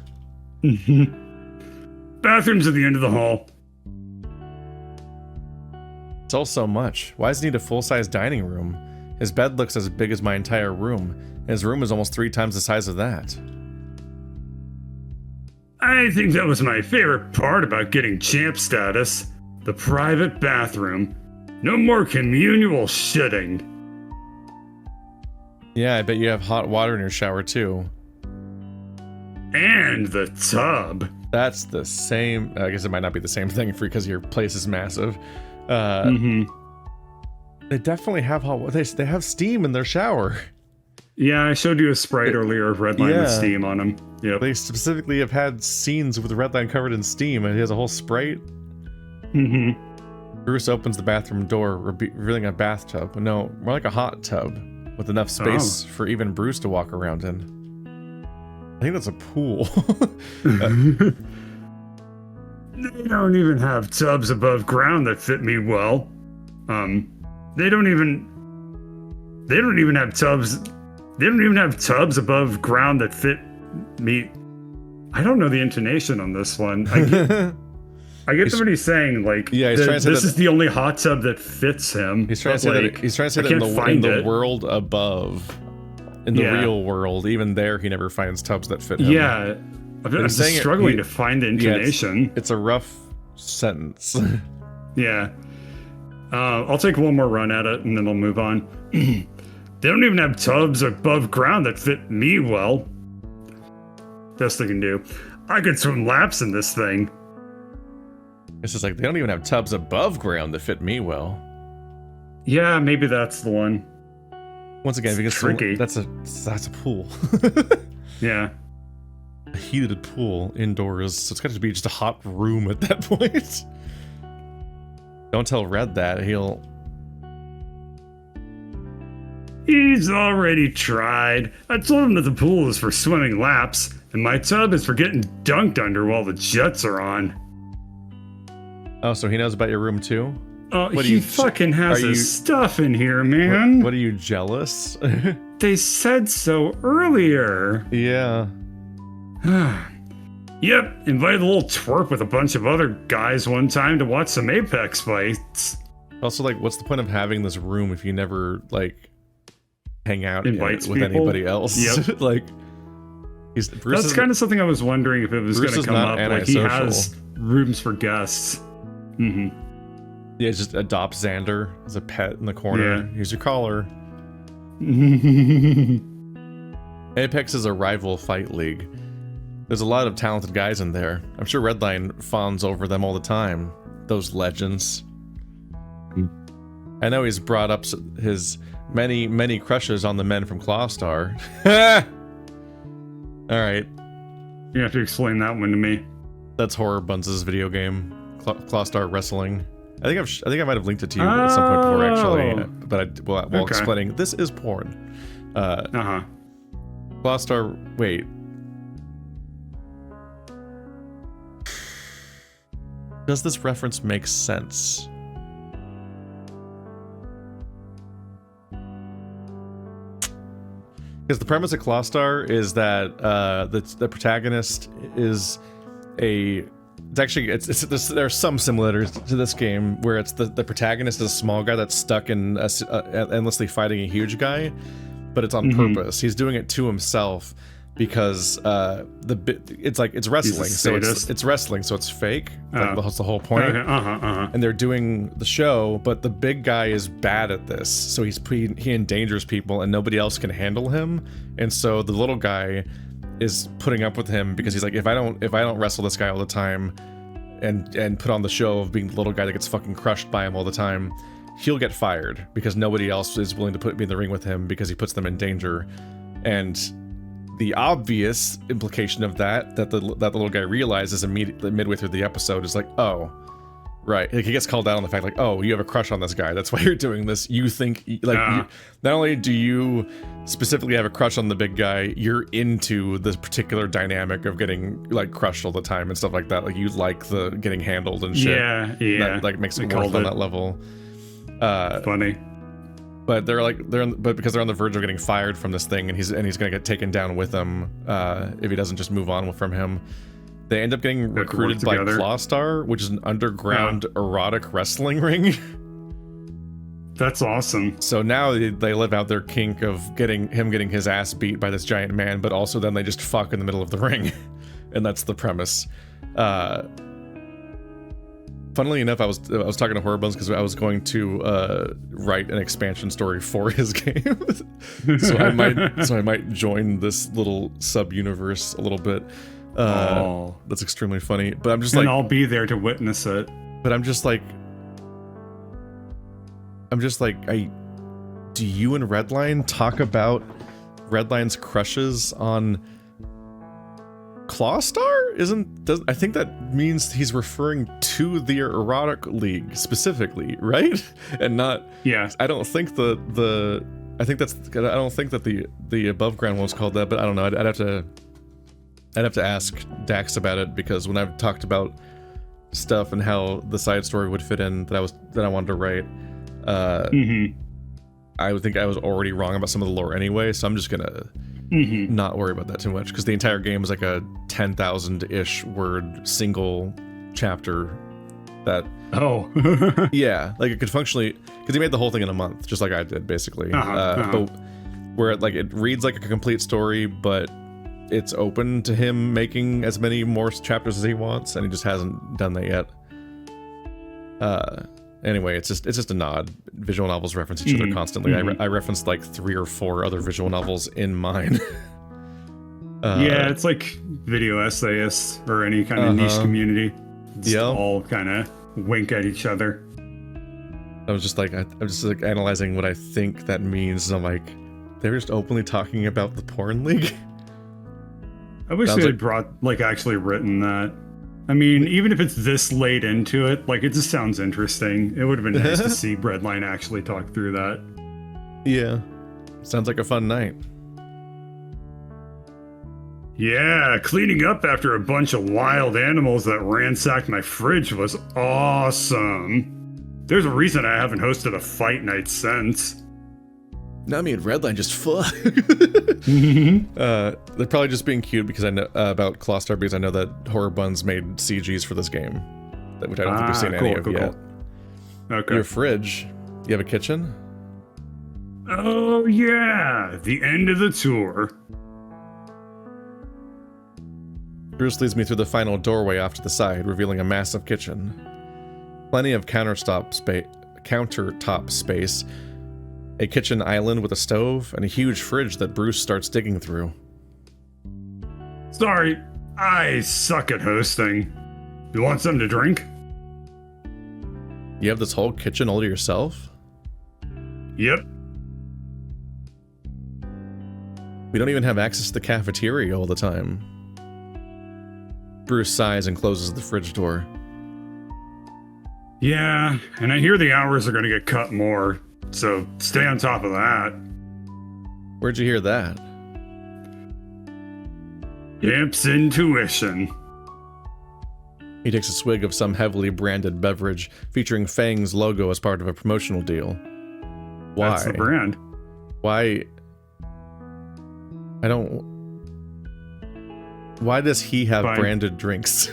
Bathroom's at the end of the hall. It's all so much. Why does he need a full-size dining room? His bed looks as big as my entire room, And his room is almost 3 times the size of that. I think that was my favorite part about getting champ status. The private bathroom. No more communal shitting. Yeah, I bet you have hot water in your shower too. And the tub. That's the same. I guess it might not be the same thing for because your place is massive. They definitely have hot water. They have steam in their shower. Yeah, I showed you a sprite earlier of Redline with steam on them. Yep. They specifically have had scenes with Redline covered in steam, and he has a whole sprite. Bruce opens the bathroom door, revealing a bathtub. No, more like a hot tub with enough space for even Bruce to walk around in. I think that's a pool. They don't even have tubs above ground that fit me well. They don't even have tubs. They don't even have tubs above ground that fit me. I don't know the intonation on this one. I get what he's saying. Like, he's trying to say this is the only hot tub that fits him. He's trying to say that. He's trying to say that in the world above, in the real world, even there, he never finds tubs that fit him. Yeah, I'm struggling to find the intonation. It's a rough sentence. Yeah. I'll take one more run at it and then I'll move on. They don't even have tubs above ground that fit me well. Best they can do. I could swim laps in this thing. It's just like, they don't even have tubs above ground that fit me well. Yeah, maybe that's the one. Once again, because tricky. That's a pool. Yeah. A heated pool indoors, so it's got to be just a hot room at that point. Don't tell Red that, He's already tried. I told him that the pool is for swimming laps, and my tub is for getting dunked under while the jets are on. Oh, so he knows about your room too? Oh, he fucking has his stuff in here, man. What are you, jealous? They said so earlier. Yeah. Yep, invited a little twerp with a bunch of other guys one time to watch some Apex fights. Also, like, what's the point of having this room if you never, like, hang out with people? anybody else? Yep. Like, that's kind of something I was wondering if it was going to come up. Like, he has rooms for guests. Yeah, just adopt Zander as a pet in the corner. Yeah. Here's your collar. Apex is a rival fight league. There's a lot of talented guys in there. I'm sure Redline fawns over them all the time. Those legends. I know he's brought up his many crushes on the men from Clawstar. Alright. You have to explain that one to me. That's Horror Buns' video game. Clawstar Wrestling. I think I might have linked it to you at some point before, actually. But while explaining, this is porn. Clawstar, wait. Does this reference make sense? Because the premise of Clawstar is that the protagonist is a... There's some similarities to this game where it's the protagonist is a small guy that's stuck in endlessly fighting a huge guy, but it's on purpose. He's doing it to himself because it's wrestling, so it's wrestling, so it's fake. That's the whole point. And they're doing the show, but the big guy is bad at this, so he endangers people, and nobody else can handle him. And so the little guy is putting up with him because he's like, if I don't wrestle this guy all the time, and put on the show of being the little guy that gets fucking crushed by him all the time, he'll get fired because nobody else is willing to put me in the ring with him because he puts them in danger. And the obvious implication of that the little guy realizes immediately midway through the episode is like, oh, right. Like, he gets called out on the fact, like, oh, you have a crush on this guy. That's why you're doing this. You think, like, not only do you specifically have a crush on the big guy, you're into this particular dynamic of getting, like, crushed all the time and stuff like that. Like, you like the getting handled and shit. Yeah. That, like, makes it work on that level. Funny. But but because they're on the verge of getting fired from this thing, and he's gonna get taken down with them if he doesn't just move on from him. They end up getting recruited by Clawstar, which is an underground erotic wrestling ring. That's awesome. So now they live out their kink of getting his ass beat by this giant man, but also then they just fuck in the middle of the ring. And that's the premise. Funnily enough, I was talking to Horribuns because I was going to write an expansion story for his game. so I might join this little sub-universe a little bit. That's extremely funny. But I'm just and I'll be there to witness it. But I'm just like, do you and Redline talk about Redline's crushes on Clawstar? I think that means he's referring to the erotic league specifically, right? And not. Yeah. I don't think I don't think that the above ground one's called that, but I don't know. I'd have to ask Dax about it, because when I've talked about stuff and how the side story would fit in that I wanted to write, I would think I was already wrong about some of the lore anyway, so I'm just gonna not worry about that too much, because the entire game is like a 10,000-ish word single chapter that yeah, like it could functionally, because he made the whole thing in a month just like I did basically. But where it reads like a complete story, but it's open to him making as many more chapters as he wants, and he just hasn't done that yet. Anyway, it's just a nod. Visual novels reference each other constantly. I referenced like 3 or 4 other visual novels in mine. Yeah, it's like video essayists or any kind of niche community. It's all kind of wink at each other. I'm just like analyzing what I think that means, and I'm like, they're just openly talking about the porn league. I wish they had actually written that. I mean, even if it's this late into it, like, it just sounds interesting. It would have been nice to see Breadline actually talk through that. Yeah. Sounds like a fun night. Yeah, cleaning up after a bunch of wild animals that ransacked my fridge was awesome. There's a reason I haven't hosted a fight night since. Now me and Redline just fuck. They're probably just being cute because I know about Clawstar, because I know that Horribuns made CGs for this game, which I don't think we've seen any of yet. Okay. Your fridge. You have a kitchen? Oh yeah, the end of the tour. Bruce leads me through the final doorway off to the side, revealing a massive kitchen. Plenty of countertop space, a kitchen island with a stove, and a huge fridge that Bruce starts digging through. Sorry, I suck at hosting. You want something to drink? You have this whole kitchen all to yourself? Yep. We don't even have access to the cafeteria all the time. Bruce sighs and closes the fridge door. Yeah, and I hear the hours are going to get cut more, so stay on top of that. Where'd you hear that? Imp's intuition. He takes a swig of some heavily branded beverage featuring FANG's logo as part of a promotional deal. Why? That's the brand. Why? Why does he have branded drinks?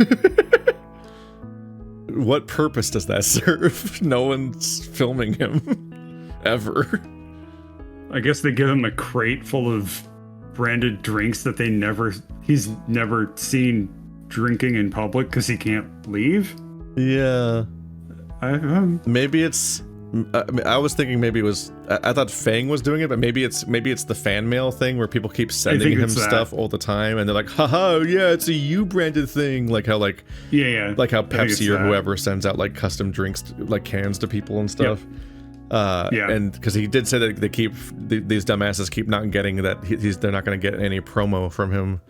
What purpose does that serve? No one's filming him. Ever. I guess they give him a crate full of branded drinks that he's never seen drinking in public because he can't leave? Yeah. Maybe it's... I was thinking maybe it was... I thought Fang was doing it, but maybe it's the fan mail thing where people keep sending him stuff all the time, and they're like, haha, yeah, it's a you-branded thing. Like how, like... Yeah. Like how Pepsi or whoever sends out, like, custom drinks, like cans to people and stuff. Yep. And because he did say that they keep... These dumbasses keep not getting that... They're not going to get any promo from him.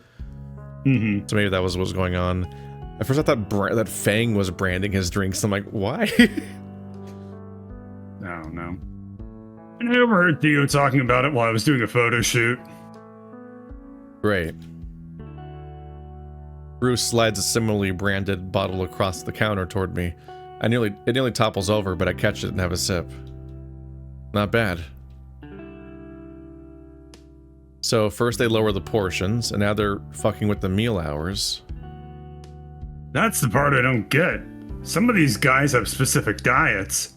Mm-hmm. So maybe that was what was going on. At first I thought that Fang was branding his drinks. I'm like, why? I don't know. And I overheard Theo talking about it while I was doing a photo shoot. Great. Bruce slides a similarly branded bottle across the counter toward me. It nearly topples over, but I catch it and have a sip. Not bad. So first they lower the portions, and now they're fucking with the meal hours. That's the part I don't get. Some of these guys have specific diets.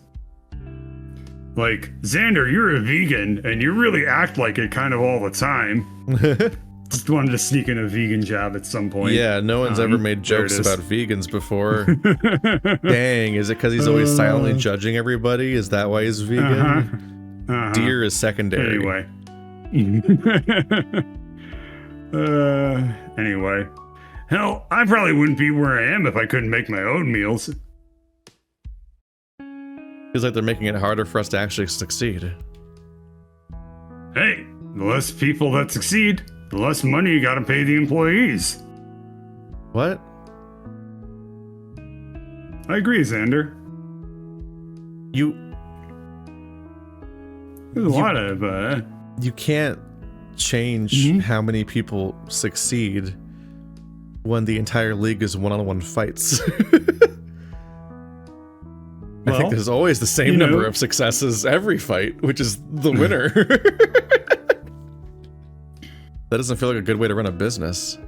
Like, Zander, you're a vegan, and you really act like it kind of all the time. Just wanted to sneak in a vegan jab at some point. Yeah, no one's ever made jokes about vegans before. Dang, is it because he's always silently judging everybody? Is that why he's vegan? Deer is secondary. Anyway. Anyway. Hell, I probably wouldn't be where I am if I couldn't make my own meals. Feels like they're making it harder for us to actually succeed. Hey, the less people that succeed, the less money you gotta pay the employees. What? I agree, Zander. There's a lot of, You can't change how many people succeed when the entire league is one-on-one fights. I think there's always the same number of successes every fight, which is the winner. That doesn't feel like a good way to run a business.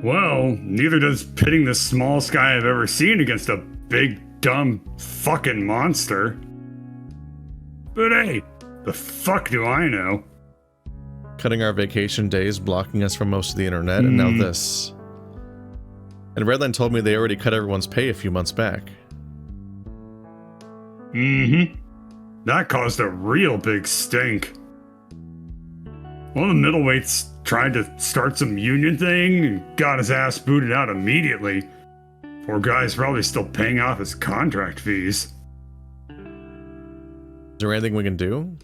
Well, neither does pitting the smallest guy I've ever seen against a big, dumb, fucking monster. But hey, the fuck do I know? Cutting our vacation days, blocking us from most of the internet, and now this. And Redline told me they already cut everyone's pay a few months back. That caused a real big stink. One of the middleweights tried to start some union thing and got his ass booted out immediately. Poor guy's probably still paying off his contract fees. Is there anything we can do?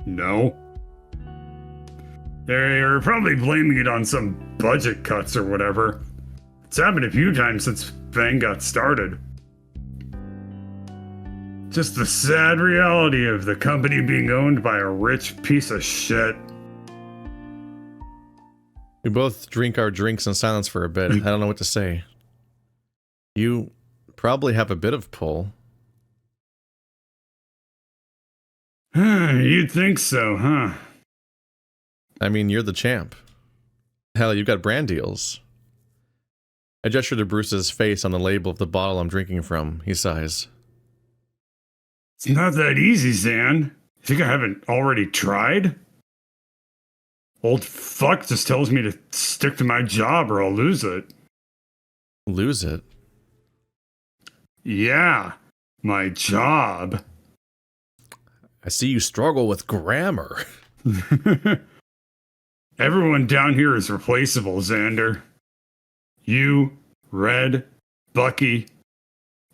No. They're probably blaming it on some budget cuts or whatever. It's happened a few times since FANG got started. Just the sad reality of the company being owned by a rich piece of shit. We both drink our drinks in silence for a bit. I don't know what to say. You probably have a bit of pull. You'd think so, huh? I mean, you're the champ. Hell, you've got brand deals. I gesture to Bruce's face on the label of the bottle I'm drinking from. He sighs. It's not that easy, Zan. Think I haven't already tried? Old fuck just tells me to stick to my job or I'll lose it. Lose it? Yeah, my job. I see you struggle with grammar. Everyone down here is replaceable, Zander. You, Red, Bucky,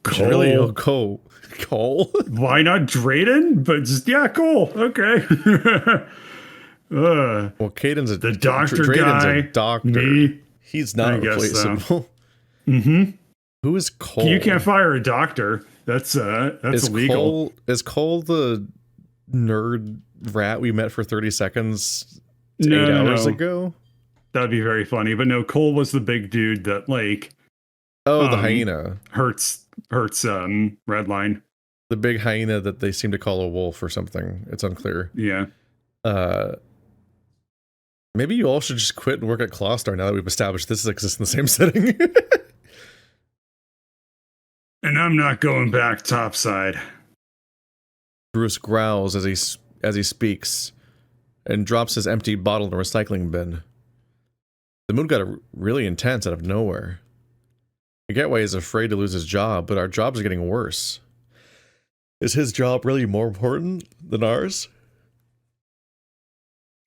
Cole. Really? Cole? Why not Drayden? But just, yeah, Cole. Okay. Well, Caden's the doctor Drayden's guy. a doctor. Me. He's not replaceable. So. Who is Cole? You can't fire a doctor. That's illegal. Is Cole the nerd rat we met for 30 seconds 8 hours ago? That'd be very funny. But no, Cole was the big dude that like the hyena. Hurts Redline. The big hyena that they seem to call a wolf or something. It's unclear. Yeah. Maybe you all should just quit and work at Clawstar now that we've established this exists in the same setting. And I'm not going back topside. Bruce growls as he speaks and drops his empty bottle in a recycling bin. The mood got really intense out of nowhere. I get why he's afraid to lose his job, but our jobs are getting worse. Is his job really more important than ours?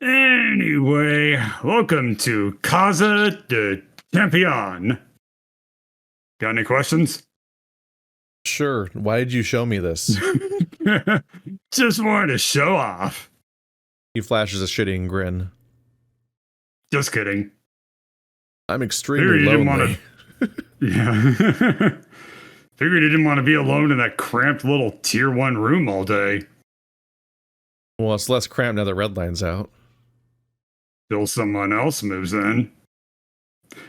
Anyway, welcome to Casa de Champion. Got any questions? Sure. Why did you show me this? Just wanted to show off. He flashes a shitting grin. Just kidding. I'm extremely lonely. Yeah. Figured you didn't want to be alone in that cramped little tier 1 room all day. Well, it's less cramped now that Redline's out. Till someone else moves in.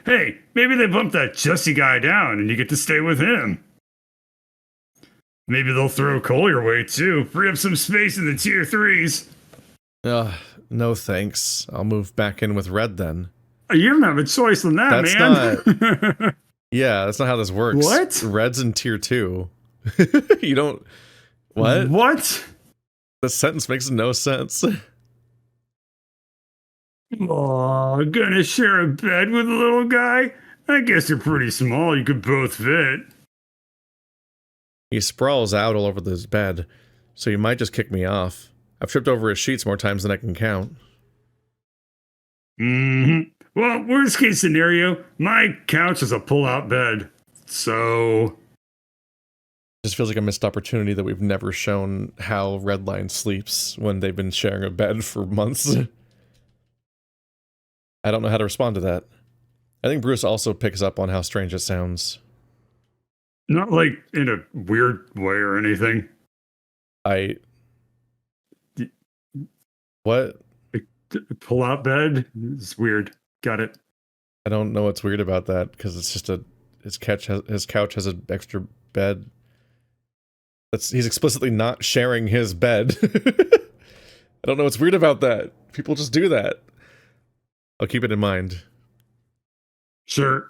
Hey, maybe they bumped that Jesse guy down and you get to stay with him. Maybe they'll throw Cole your way too. Free up some space in the tier 3s. No thanks. I'll move back in with Red then. You don't have a choice in that, That's man. not... Yeah, that's not how this works. What? Red's in tier 2. You don't... What? What? The sentence makes no sense. Oh, gonna share a bed with a little guy? I guess you're pretty small. You could both fit. He sprawls out all over this bed, so you might just kick me off. I've tripped over his sheets more times than I can count. Mm-hmm. Well, worst case scenario, my couch is a pull-out bed. So... Just feels like a missed opportunity that we've never shown how Redline sleeps when they've been sharing a bed for months. I don't know how to respond to that. I think Bruce also picks up on how strange it sounds. Not like in a weird way or anything. What? Pull-out bed? It's weird. Got it. I don't know what's weird about that, because it's just his couch has an extra bed. He's explicitly not sharing his bed. I don't know what's weird about that. People just do that. I'll keep it in mind. Sure.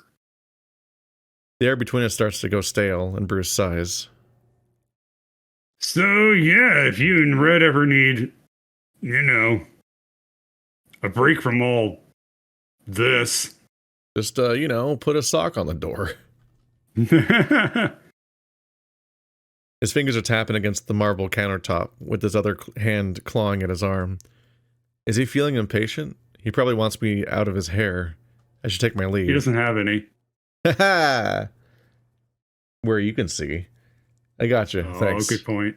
The air between us starts to go stale, and Bruce sighs. So, yeah, if you and Red ever need, you know, a break from all this. Just, you know, put a sock on the door. His fingers are tapping against the marble countertop, with his other hand clawing at his arm. Is he feeling impatient? He probably wants me out of his hair. I should take my leave. He doesn't have any. Ha! Where you can see. I gotcha. Oh, thanks. Good point.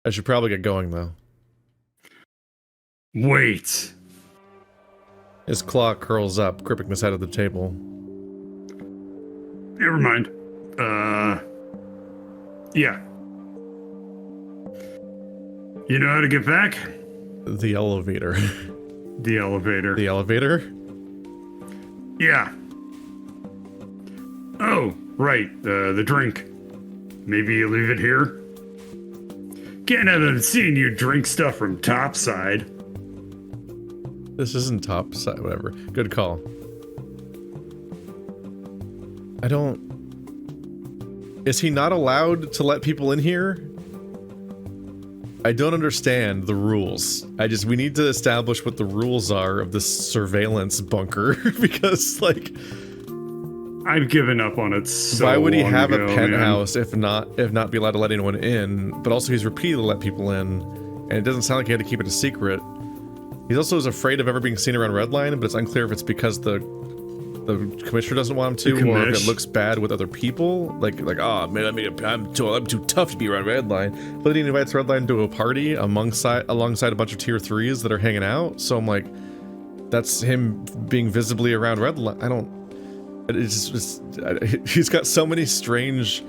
I should probably get going, though. Wait. His claw curls up, gripping the side of the table. Never mind. Yeah. You know how to get back? The elevator. The elevator. The elevator? Yeah. Oh, right. The drink. Maybe you leave it here? Can't have them seeing you drink stuff from topside. This isn't topside, whatever. Good call. I don't... Is he not allowed to let people in here? I don't understand the rules. We need to establish what the rules are of this surveillance bunker, because, like... I've given up on it so why would he long have ago, a penthouse if not be allowed to let anyone in? But also he's repeatedly let people in, and it doesn't sound like he had to keep it a secret. He also is afraid of ever being seen around Redline, but it's unclear if it's because the commissioner doesn't want him to, or if it looks bad with other people. Like, oh man, I'm too tough to be around Redline. But then he invites Redline to a party alongside a bunch of tier 3s that are hanging out. So I'm like, that's him being visibly around Redline. I don't. He's got so many strange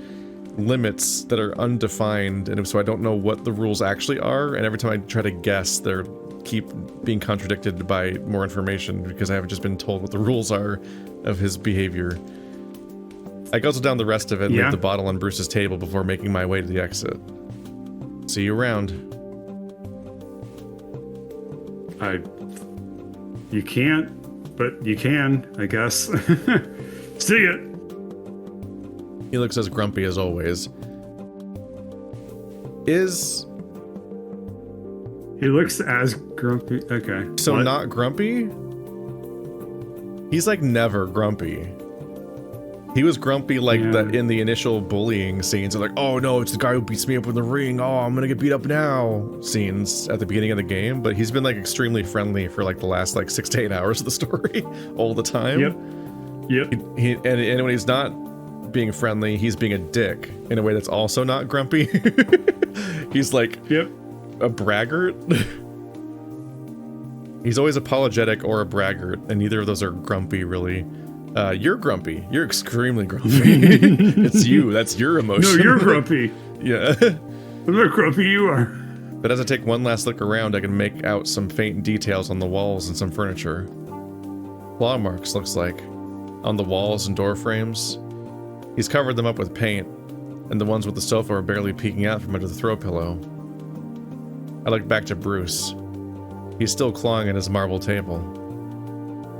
limits that are undefined, and so I don't know what the rules actually are. And every time I try to guess, they're keep being contradicted by more information because I haven't just been told what the rules are of his behavior. I guzzle down the rest of it and leave the bottle on Bruce's table before making my way to the exit. See you around. You can't, but you can, I guess. See ya. He looks as grumpy as always. He looks as grumpy. Okay. So what? Not grumpy? He's like never grumpy. He was grumpy like in the initial bullying scenes. Like, oh no, it's the guy who beats me up in the ring. Oh, I'm gonna get beat up now. Scenes at the beginning of the game. But he's been like extremely friendly for like the last like 6 to 8 hours of the story, all the time. Yep. And when he's not being friendly, he's being a dick in a way that's also not grumpy. He's like a braggart. He's always apologetic or a braggart, and neither of those are grumpy, really. You're grumpy. You're extremely grumpy. It's you. That's your emotion. No, you're grumpy. Yeah. I'm not grumpy, you are. But as I take one last look around, I can make out some faint details on the walls and some furniture. Claw marks, looks like, on the walls and door frames. He's covered them up with paint, and the ones with the sofa are barely peeking out from under the throw pillow. I look back to Bruce. He's still clawing at his marble table.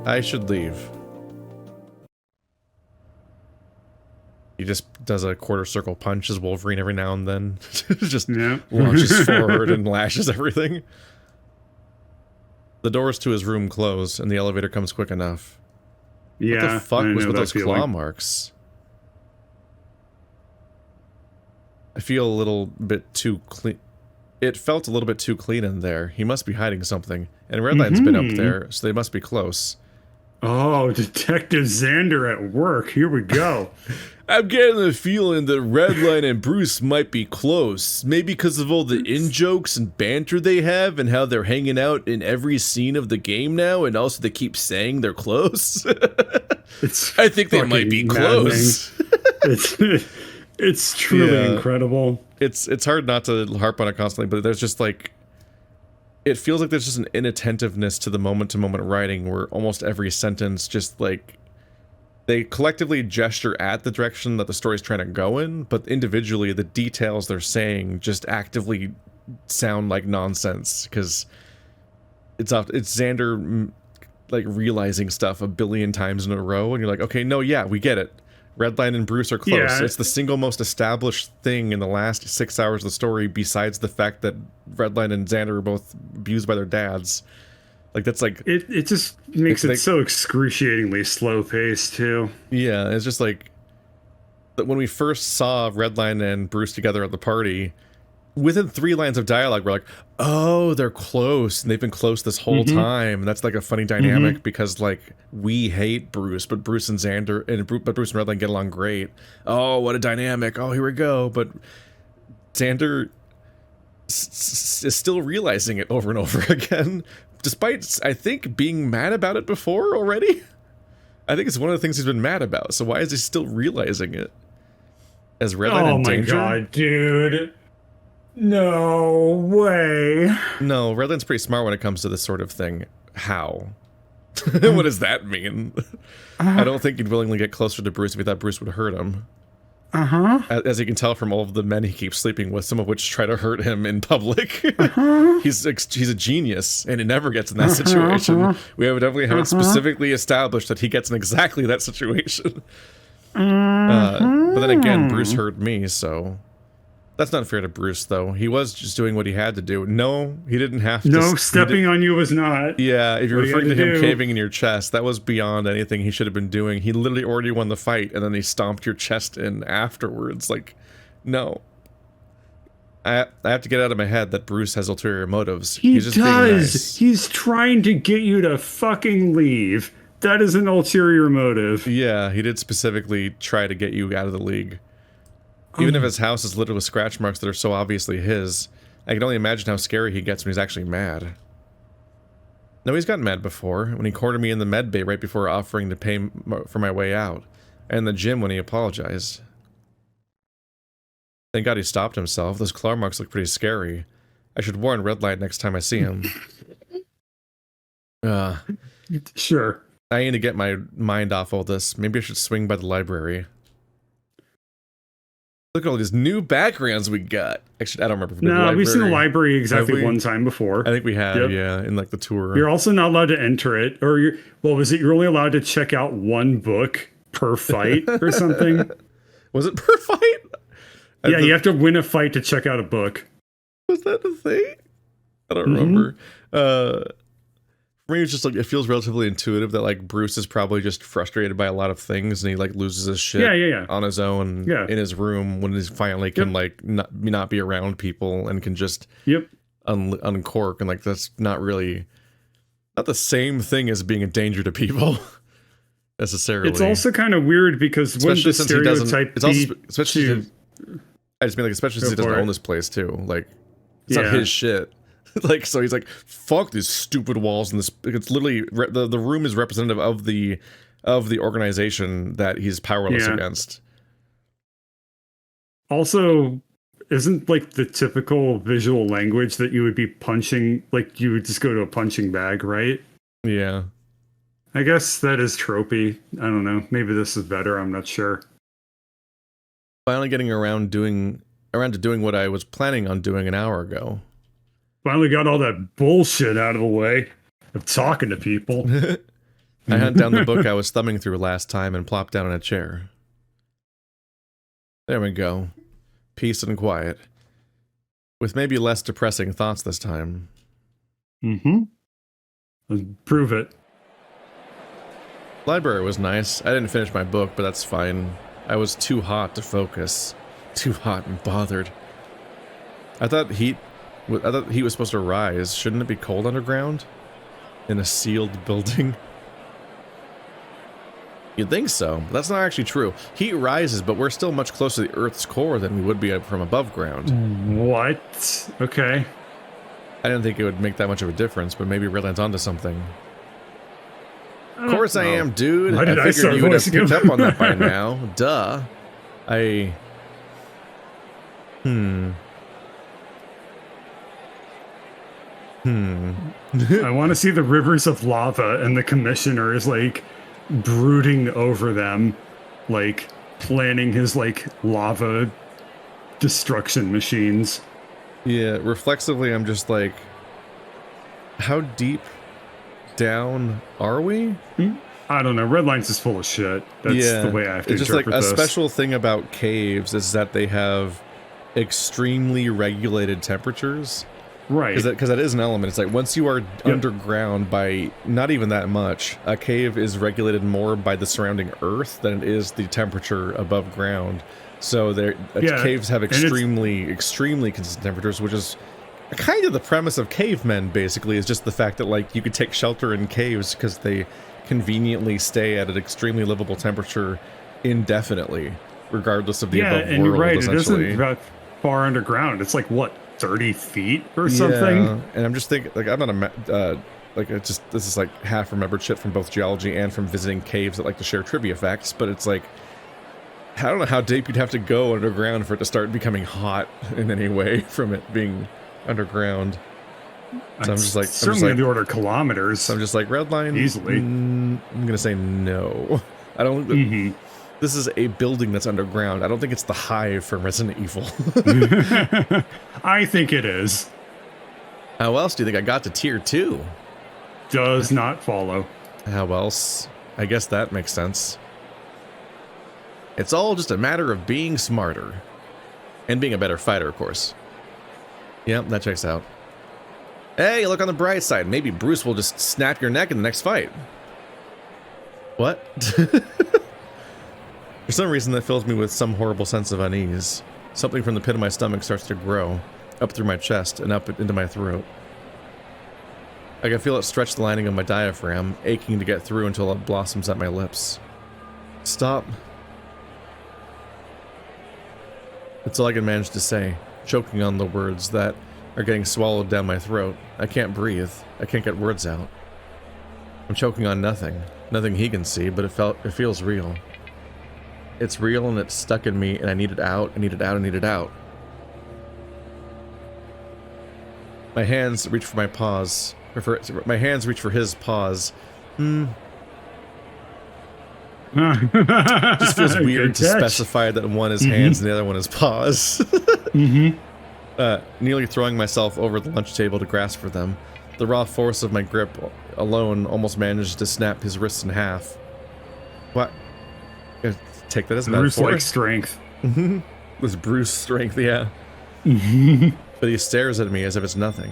I should leave. He just does a quarter circle punch as Wolverine every now and then. Just launches forward and lashes everything. The doors to his room close, and the elevator comes quick enough. Yeah, what the fuck was with those claw marks? I feel a little bit too clean. It felt a little bit too clean in there. He must be hiding something. And Redline's been up there, so they must be close. Oh, Detective Zander at work. Here we go. I'm getting the feeling that Redline and Bruce might be close. Maybe because of all the in-jokes and banter they have and how they're hanging out in every scene of the game now, and also they keep saying they're close. I think they might be close. It's truly incredible. It's hard not to harp on it constantly, but there's just like... It feels like there's just an inattentiveness to the moment-to-moment writing where almost every sentence just like... They collectively gesture at the direction that the story's trying to go in, but individually the details they're saying just actively sound like nonsense, because it's Zander like realizing stuff a billion times in a row, and you're like, okay, no, yeah, we get it. Redline and Bruce are close. Yeah. It's the single most established thing in the last 6 hours of the story, besides the fact that Redline and Zander are both abused by their dads. Like, that's like... It just makes it so excruciatingly slow-paced, too. Yeah, it's just like... That when we first saw Redline and Bruce together at the party, within 3 lines of dialogue, we're like, oh, they're close, and they've been close this whole time. And that's like a funny dynamic, because, like, we hate Bruce, but Bruce and Zander... But Bruce and Redline get along great. Oh, what a dynamic. Oh, here we go. But Zander is still realizing it over and over again. Despite, I think, being mad about it before already. I think it's one of the things he's been mad about. So why is he still realizing it? As Redline in danger? Oh my god, dude. No way. No, Redline's pretty smart when it comes to this sort of thing. How? What does that mean? I don't think he'd willingly get closer to Bruce if he thought Bruce would hurt him. As you can tell from all of the men he keeps sleeping with, some of which try to hurt him in public. He's a genius, and he never gets in that situation. We definitely haven't specifically established that he gets in exactly that situation. But then again, Bruce hurt me, so... That's not fair to Bruce, though. He was just doing what he had to do. No, he didn't have to. No, stepping on you was not. Yeah, if you're referring to him caving in your chest, that was beyond anything he should have been doing. He literally already won the fight, and then he stomped your chest in afterwards. Like, no. I have to get out of my head that Bruce has ulterior motives. He's just being nice. He's trying to get you to fucking leave. That is an ulterior motive. Yeah, he did specifically try to get you out of the league. Even if his house is littered with scratch marks that are so obviously his, I can only imagine how scary he gets when he's actually mad. No, he's gotten mad before, when he cornered me in the med bay right before offering to pay for my way out, and in the gym when he apologized. Thank God he stopped himself. Those claw marks look pretty scary. I should warn Redlight next time I see him. Sure. I need to get my mind off all this. Maybe I should swing by the library. Look at all these new backgrounds we got. Actually, I don't remember. No, we've seen the library exactly one time before. I think we have, yeah, in like the tour. You're also not allowed to enter it, or what was it? You're only allowed to check out one book per fight or something. Was it per fight? Yeah, you have to win a fight to check out a book. Was that the thing? I don't remember. For me, it's just like, it feels relatively intuitive that like Bruce is probably just frustrated by a lot of things, and he like loses his shit on his own in his room when he finally can like not be around people and can just uncork, and like that's not the same thing as being a danger to people necessarily. It's also kind of weird because especially since he doesn't. It's also especially. I just mean like especially since he doesn't own this place too. Like it's not his shit. Like, so he's like, fuck these stupid walls, and this, it's literally the room is representative of the organization that he's powerless against. Also, isn't like the typical visual language that you would be punching, like you would just go to a punching bag, right? Yeah. I guess that is tropey. I don't know. Maybe this is better. I'm not sure. Finally getting around to doing what I was planning on doing an hour ago. Finally got all that bullshit out of the way of talking to people. I hunt down the book I was thumbing through last time and plopped down in a chair. There we go. Peace and quiet. With maybe less depressing thoughts this time. Mm-hmm. Let's prove it. Library was nice. I didn't finish my book, but that's fine. I was too hot to focus. Too hot and bothered. I thought heat was supposed to rise. Shouldn't it be cold underground? In a sealed building? You'd think so, but that's not actually true. Heat rises, but we're still much closer to the Earth's core than we would be from above ground. What? Okay. I didn't think it would make that much of a difference, but maybe Redline's onto something. Of course I am, dude. Why did I figured you would have picked up on that by now. Duh. I want to see the rivers of lava and the commissioner is like brooding over them, like planning his like lava destruction machines. Yeah, reflexively I'm just like, how deep down are we? I don't know. Redline's is full of shit. That's the way I have to it's just like interpret a this. special thing about caves is that they have extremely regulated temperatures. Right. Because that is an element. It's like once you are underground by not even that much, a cave is regulated more by the surrounding earth than it is the temperature above ground. So caves have extremely consistent temperatures, which is kind of the premise of cavemen, basically, is just the fact that like you could take shelter in caves because they conveniently stay at an extremely livable temperature indefinitely, regardless of the above world. Yeah, and you're right. Essentially. It isn't that far underground. It's like, what, 30 feet or something? Yeah, and I'm just thinking, like, I'm not this is like half remembered shit from both geology and from visiting caves that like to share trivia facts, but it's like, I don't know how deep you'd have to go underground for it to start becoming hot in any way from it being underground. So I'm just like, certainly in the order of kilometers. So I'm just like, Redline, easily. I'm gonna say no. I don't. This is a building that's underground. I don't think it's the Hive from Resident Evil. I think it is. How else do you think I got to tier 2? Does not follow. How else? I guess that makes sense. It's all just a matter of being smarter. And being a better fighter, of course. Yep, that checks out. Hey, look on the bright side. Maybe Bruce will just snap your neck in the next fight. What? For some reason, that fills me with some horrible sense of unease. Something from the pit of my stomach starts to grow, up through my chest and up into my throat. I can feel it stretch the lining of my diaphragm, aching to get through until it blossoms at my lips. Stop. That's all I can manage to say, choking on the words that are getting swallowed down my throat. I can't breathe. I can't get words out. I'm choking on nothing. Nothing he can see, but it feels real. It's real and it's stuck in me and I need it out, I need it out, I need it out. My hands reach for my paws. My hands reach for his paws. Just feels weird to specify that one is hands and the other one is paws. Nearly throwing myself over the lunch table to grasp for them. The raw force of my grip alone almost managed to snap his wrists in half. What? Take that as Bruce-like strength. This Bruce strength, yeah. But he stares at me as if it's nothing.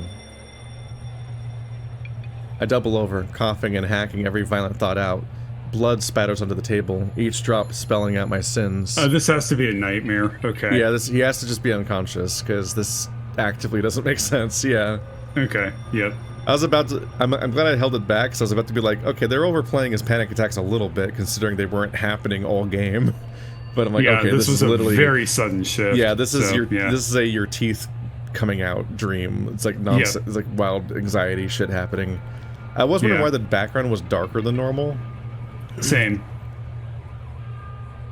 I double over, coughing and hacking every violent thought out. Blood spatters onto the table, each drop spelling out my sins. This has to be a nightmare. Okay. Yeah, he has to just be unconscious, because this actively doesn't make sense, yeah. Okay, yep. I was about to... I'm glad I held it back, because I was about to be like, okay, they're overplaying his panic attacks a little bit, considering they weren't happening all game. But I'm like, okay, this was literally a very sudden shift. Yeah, this is your teeth coming out dream. It's like it's like wild anxiety shit happening. I was wondering why the background was darker than normal. Same.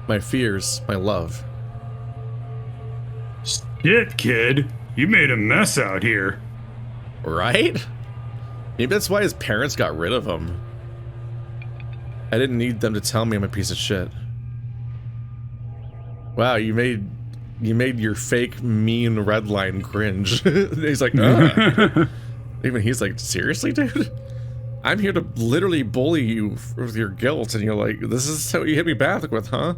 My fears, my love. Shit, kid. You made a mess out here. Right? Maybe that's why his parents got rid of him. I didn't need them to tell me I'm a piece of shit. Wow, you made your fake mean Redline cringe. He's like, even he's like, seriously, dude? I'm here to literally bully you with your guilt, and you're like, this is how you hit me back with, huh?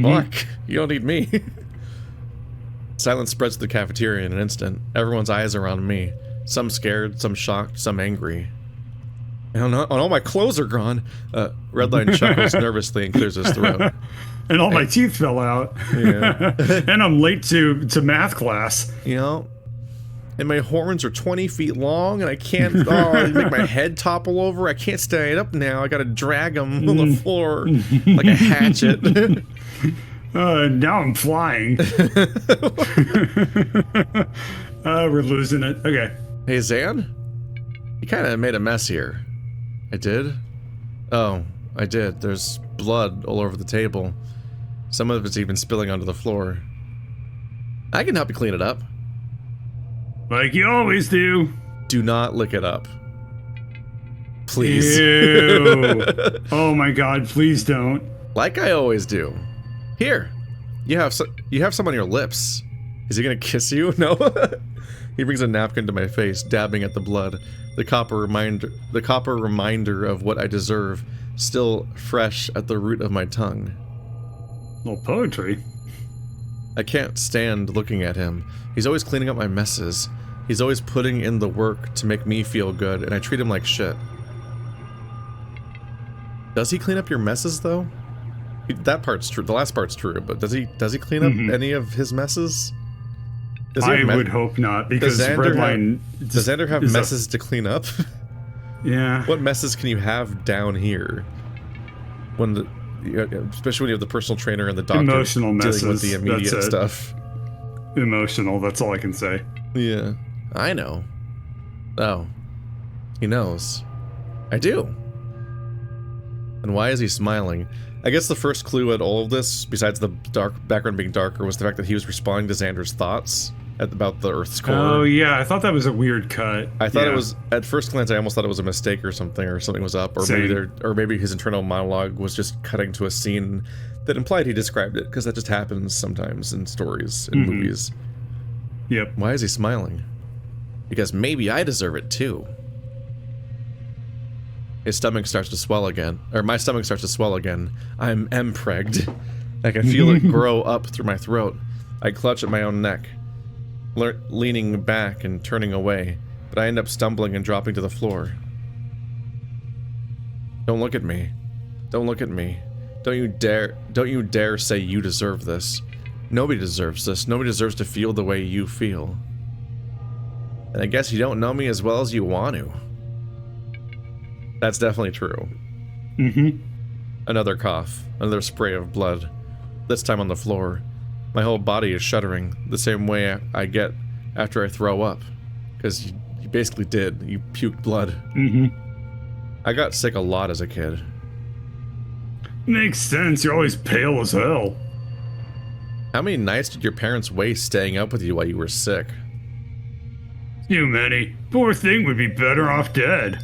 Fuck, you don't need me. Silence spreads through the cafeteria in an instant. Everyone's eyes are on me. Some scared, some shocked, some angry. And all my clothes are gone. Redline chuckles nervously and clears his throat. And all my teeth fell out. Yeah. And I'm late to math class. You know? And my horns are 20 feet long, and I can't, they make my head topple over. I can't stand up now. I gotta drag them on the floor like a hatchet. Now I'm flying. We're losing it. Okay. Hey, Zan? You kind of made a mess here. I did? Oh, I did. There's blood all over the table. Some of it's even spilling onto the floor. I can help you clean it up. Like you always do. Do not lick it up. Please. Ew. Oh my god, please don't. Like I always do. Here. You have some on your lips. Is he gonna kiss you? No. He brings a napkin to my face, dabbing at the blood. The copper reminder of what I deserve, still fresh at the root of my tongue. Little poetry. I can't stand looking at him. He's always cleaning up my messes. He's always putting in the work to make me feel good, and I treat him like shit. Does he clean up your messes, though? That part's true. The last part's true, but does he clean up any of his messes? I would hope not, because does Zander have messes to clean up? Yeah. What messes can you have down here? Especially when you have the personal trainer and the doctor emotional messes, dealing with the immediate stuff. Emotional, that's all I can say. Yeah, I know. Oh, he knows. I do. And why is he smiling? I guess the first clue at all of this, besides the dark background being darker, was the fact that he was responding to Zander's thoughts about the Earth's core. Oh yeah, I thought that was a weird cut. I thought it was, at first glance, I almost thought it was a mistake or something was up, or maybe his internal monologue was just cutting to a scene that implied he described it, because that just happens sometimes in stories, in movies. Yep. Why is he smiling? Because maybe I deserve it too. His stomach starts to swell again, or my stomach starts to swell again. I'm empregged. I can feel it grow up through my throat. I clutch at my own neck, leaning back and turning away, but I end up stumbling and dropping to the floor. Don't look at me. Don't look at me. Don't you dare say you deserve this. Nobody deserves this. Nobody deserves to feel the way you feel. And I guess you don't know me as well as you want to. That's definitely true. Another cough. Another spray of blood. This time on the floor. My whole body is shuddering, the same way I get after I throw up. Because you basically did. You puked blood. I got sick a lot as a kid. Makes sense. You're always pale as hell. How many nights did your parents waste staying up with you while you were sick? Too many. Poor thing would be better off dead.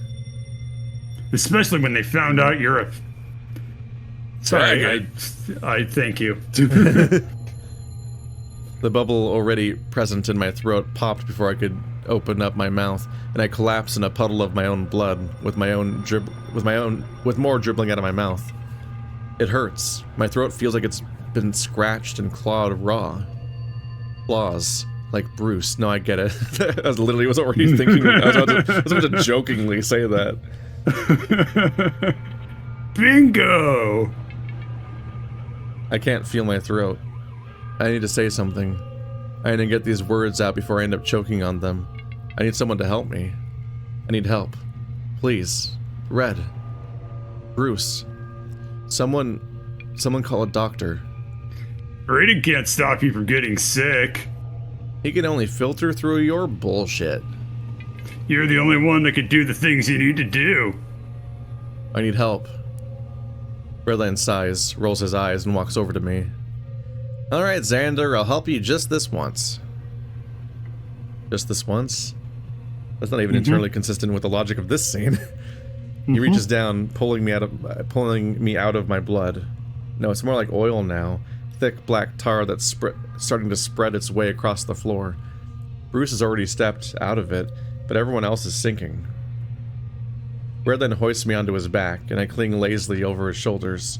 Especially when they found out you're a... Sorry, I thank you. The bubble already present in my throat popped before I could open up my mouth, and I collapsed in a puddle of my own blood, with more dribbling out of my mouth. It hurts. My throat feels like it's been scratched and clawed raw. Claws. Like Bruce. No, I get it. I literally was already thinking. I was about to jokingly say that. Bingo! I can't feel my throat. I need to say something. I need to get these words out before I end up choking on them. I need someone to help me. I need help. Please. Red. Bruce. Someone call a doctor. Raiden can't stop you from getting sick. He can only filter through your bullshit. You're the only one that can do the things you need to do. I need help. Redline sighs, rolls his eyes, and walks over to me. Alright, Zander, I'll help you just this once. Just this once? That's not even internally consistent with the logic of this scene. He reaches down, pulling me out of my blood. No, it's more like oil now. Thick black tar that's starting to spread its way across the floor. Bruce has already stepped out of it, but everyone else is sinking. Red then hoists me onto his back, and I cling lazily over his shoulders.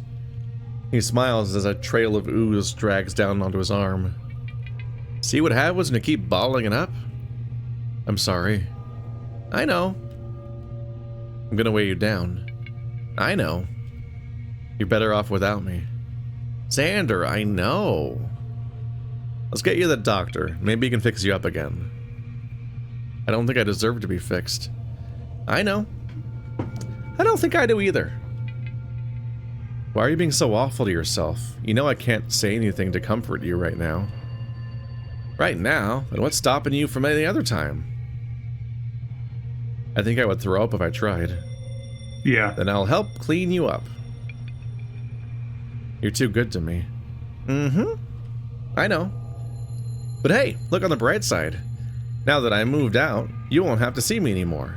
He smiles as a trail of ooze drags down onto his arm. See what happens when you keep bottling it up? I'm sorry. I know. I'm gonna weigh you down. I know. You're better off without me. Zander, I know. Let's get you to the doctor. Maybe he can fix you up again. I don't think I deserve to be fixed. I know. I don't think I do either. Why are you being so awful to yourself? You know I can't say anything to comfort you right now. Right now? And what's stopping you from any other time? I think I would throw up if I tried. Yeah. Then I'll help clean you up. You're too good to me. Mm-hmm. I know. But hey, look on the bright side. Now that I moved out, you won't have to see me anymore.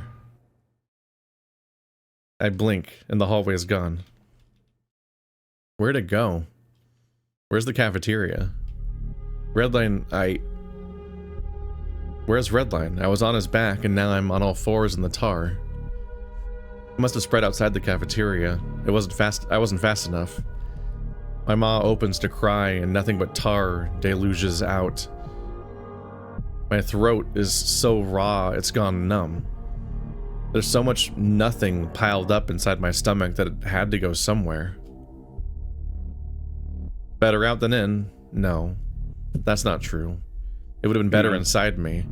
I blink, and the hallway is gone. Where'd it go? Where's the cafeteria? Redline, Where's Redline? I was on his back, and now I'm on all fours in the tar. I must have spread outside the cafeteria. I wasn't fast enough. My maw opens to cry, and nothing but tar deluges out. My throat is so raw, it's gone numb. There's so much nothing piled up inside my stomach that it had to go somewhere. Better out than in? No. That's not true. It would have been better inside me.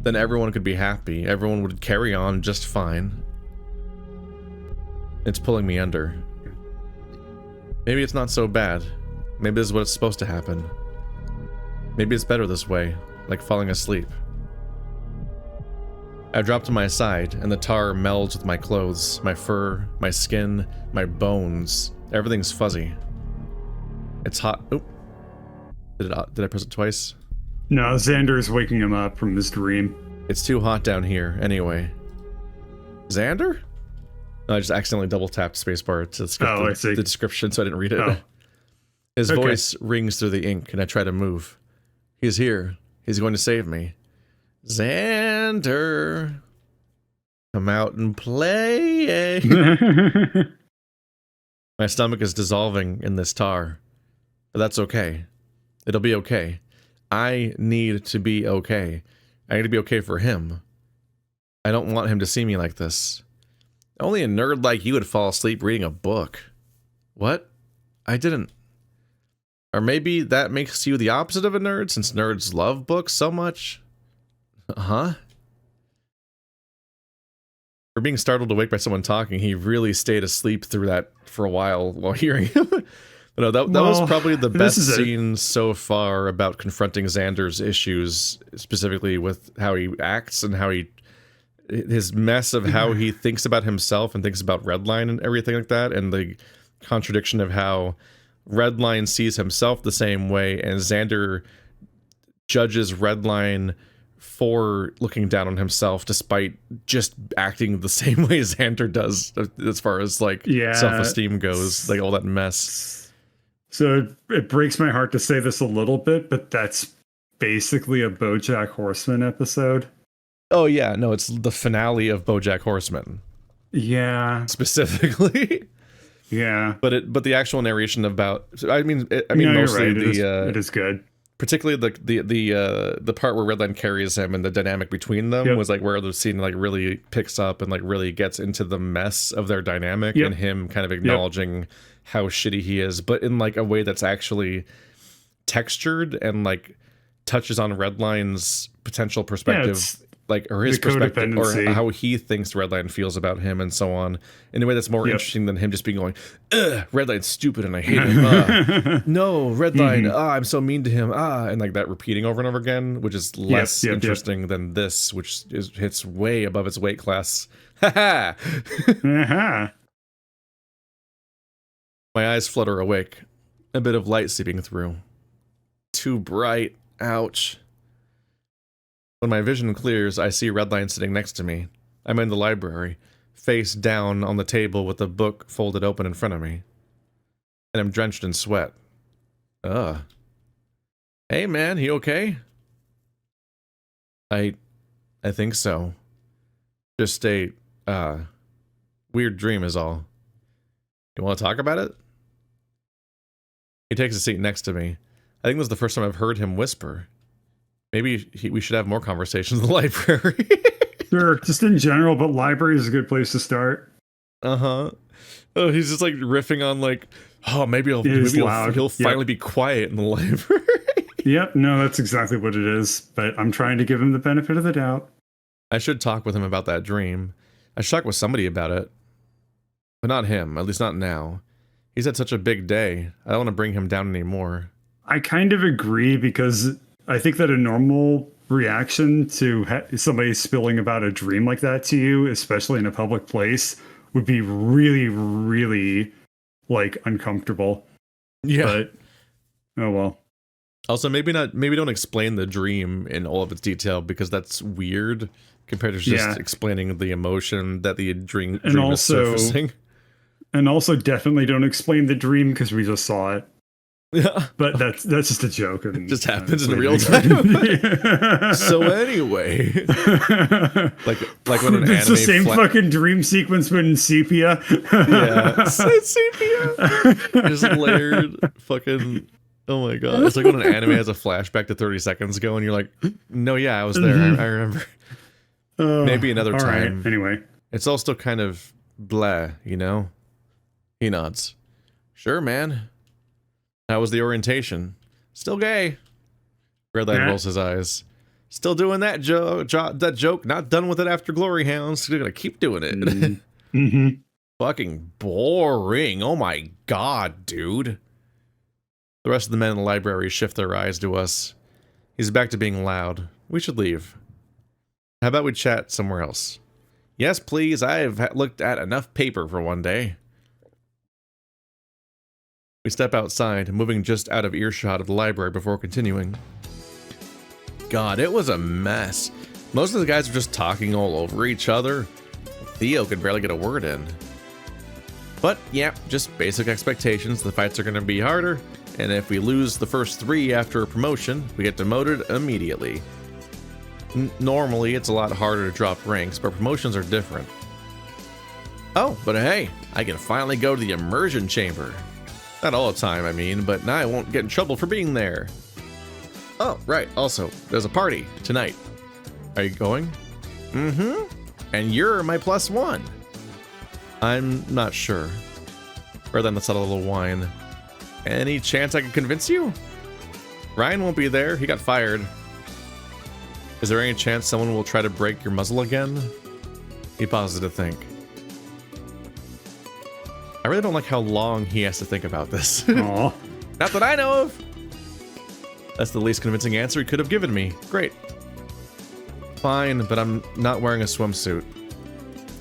Then everyone could be happy. Everyone would carry on just fine. It's pulling me under. Maybe it's not so bad. Maybe this is what it's supposed to happen. Maybe it's better this way, like falling asleep. I drop to my side, and the tar melds with my clothes, my fur, my skin, my bones. Everything's fuzzy. It's hot. Oop. Did I press it twice? No, Xander's waking him up from his dream. It's too hot down here, anyway. Zander? No, I just accidentally double-tapped spacebar to skip the description, so I didn't read it. Oh. His voice rings through the ink, and I try to move. He's here. He's going to save me. Zander, come out and play. My stomach is dissolving in this tar, but that's okay. It'll be okay. I need to be okay. I need to be okay for him. I don't want him to see me like this. Only a nerd like you would fall asleep reading a book. What? I didn't. Or maybe that makes you the opposite of a nerd, since nerds love books so much? Huh? For being startled awake by someone talking, he really stayed asleep through that for a while hearing him. But no, that was probably the best scene so far about confronting Xander's issues, specifically with how he acts and how his mess of how he thinks about himself and thinks about Redline and everything like that, and the contradiction of how Redline sees himself the same way, and Zander judges Redline for looking down on himself despite just acting the same way Zander does as far as like self-esteem goes, like all that mess. So it breaks my heart to say this a little bit, but that's basically a BoJack Horseman episode. Oh yeah, no, it's the finale of BoJack Horseman. Yeah. Specifically. Yeah. But the actual narration about, I mean mostly right. It is good. Particularly the part where Redline carries him and the dynamic between them was like where the scene like really picks up and like really gets into the mess of their dynamic and him kind of acknowledging how shitty he is, but in like a way that's actually textured and like touches on Redline's potential perspective, like, or his perspective, or how he thinks Redline feels about him and so on, in a way that's more interesting than him just being going, ugh, Redline's stupid and I hate him. No, Redline, I'm so mean to him. And like that repeating over and over again, which is less interesting than this, which hits way above its weight class. My eyes flutter awake, a bit of light seeping through. Too bright. Ouch. When my vision clears, I see Redline sitting next to me. I'm in the library, face down on the table with the book folded open in front of me. And I'm drenched in sweat. Ugh. Hey man, he okay? I think so. Just a, weird dream is all. You want to talk about it? He takes a seat next to me. I think this is the first time I've heard him whisper. Maybe we should have more conversations in the library. Sure, just in general, but library is a good place to start. Uh-huh. Oh, he's just like riffing on like, oh, maybe he'll finally be quiet in the library. Yep, no, that's exactly what it is. But I'm trying to give him the benefit of the doubt. I should talk with him about that dream. I should talk with somebody about it. But not him, at least not now. He's had such a big day. I don't want to bring him down anymore. I kind of agree, because I think that a normal reaction to somebody spilling about a dream like that to you, especially in a public place, would be really, really, like, uncomfortable. Yeah. But, oh well. Also, maybe don't explain the dream in all of its detail, because that's weird compared to just explaining the emotion that the dream is surfacing. And also definitely don't explain the dream, because we just saw it. Yeah, but that's just a joke. It just happens in real time. So anyway, like when an it's anime the same fucking dream sequence, but in sepia. Yeah, it's sepia. Just layered fucking. Oh my god! It's like when an anime has a flashback to 30 seconds ago, and you're like, "No, yeah, I was there. I remember." Maybe another time. Right. Anyway, it's all still kind of blah, you know. He nods. Sure, man. How was the orientation? Still gay. Redline rolls his eyes. Still doing that joke. Not done with it after Glory Hounds. Still gonna keep doing it. Mm-hmm. Fucking boring. Oh my god, dude. The rest of the men in the library shift their eyes to us. He's back to being loud. We should leave. How about we chat somewhere else? Yes, please. I've looked at enough paper for one day. We step outside, moving just out of earshot of the library before continuing. God, it was a mess. Most of the guys were just talking all over each other. Theo could barely get a word in. But yeah, just basic expectations. The fights are going to be harder, and if we lose the first 3 after a promotion, we get demoted immediately. Normally, it's a lot harder to drop ranks, but promotions are different. Oh, but hey, I can finally go to the immersion chamber. Not all the time, I mean, but now I won't get in trouble for being there. Oh, right, also, there's a party tonight. Are you going? Mm-hmm. And you're my +1. I'm not sure. Rather than let's have a little wine. Any chance I can convince you? Ryan won't be there, he got fired. Is there any chance someone will try to break your muzzle again? He pauses to think. I really don't like how long he has to think about this. Aww. Not that I know of. That's the least convincing answer he could have given me. Great. Fine, but I'm not wearing a swimsuit.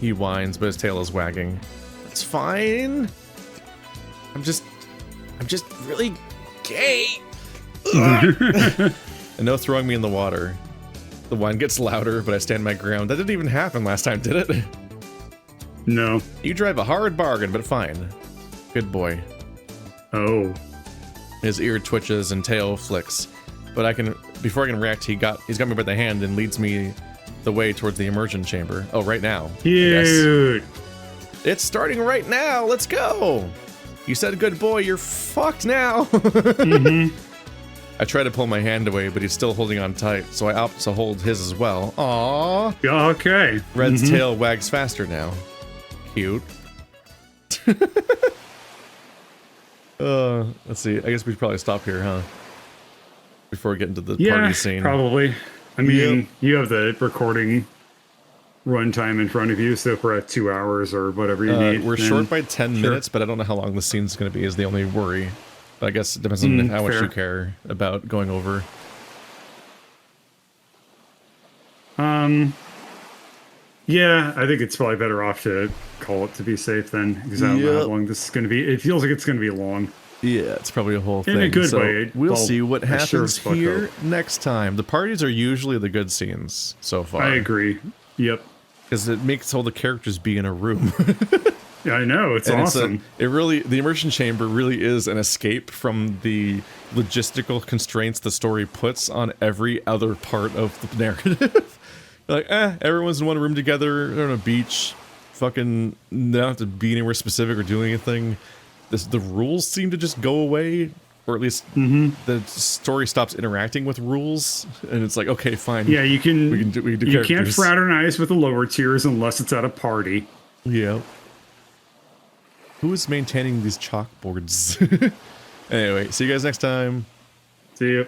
He whines, but his tail is wagging. That's fine. I'm just really gay. And no throwing me in the water. The whine gets louder, but I stand my ground. That didn't even happen last time, did it? No. You drive a hard bargain, but fine. Good boy. Oh. His ear twitches and tail flicks. But before I can react, he's got me by the hand and leads me the way towards the immersion chamber. Oh, right now. Cute. It's starting right now. Let's go. You said good boy. You're fucked now. Mm-hmm. I try to pull my hand away, but he's still holding on tight, so I opt to hold his as well. Aww. Okay. Red's tail wags faster now. Cute. Let's see. I guess we should probably stop here, huh? Before we get into the party scene. Probably. I mean, you have the recording runtime in front of you, so if we're at 2 hours or whatever you need. We're short by 10 minutes, but I don't know how long the scene's going to be is the only worry. But I guess it depends on how much you care about going over. Yeah, I think it's probably better off to call it to be safe then, because I don't know how long this is going to be. It feels like it's going to be long. Yeah, it's probably a whole thing. In a good way. We'll see what happens here next time. The parties are usually the good scenes so far. I agree. Yep. Because it makes all the characters be in a room. Yeah, I know. It's awesome. The immersion chamber really is an escape from the logistical constraints the story puts on every other part of the narrative. Like, everyone's in one room together, they're on a beach, fucking, they don't have to be anywhere specific or do anything. The rules seem to just go away or at least the story stops interacting with rules, and it's like, okay, fine. Yeah, we can do you characters. can't fraternize with the lower tiers unless it's at a party. Yeah. Who is maintaining these chalkboards? Anyway, see you guys next time. See you.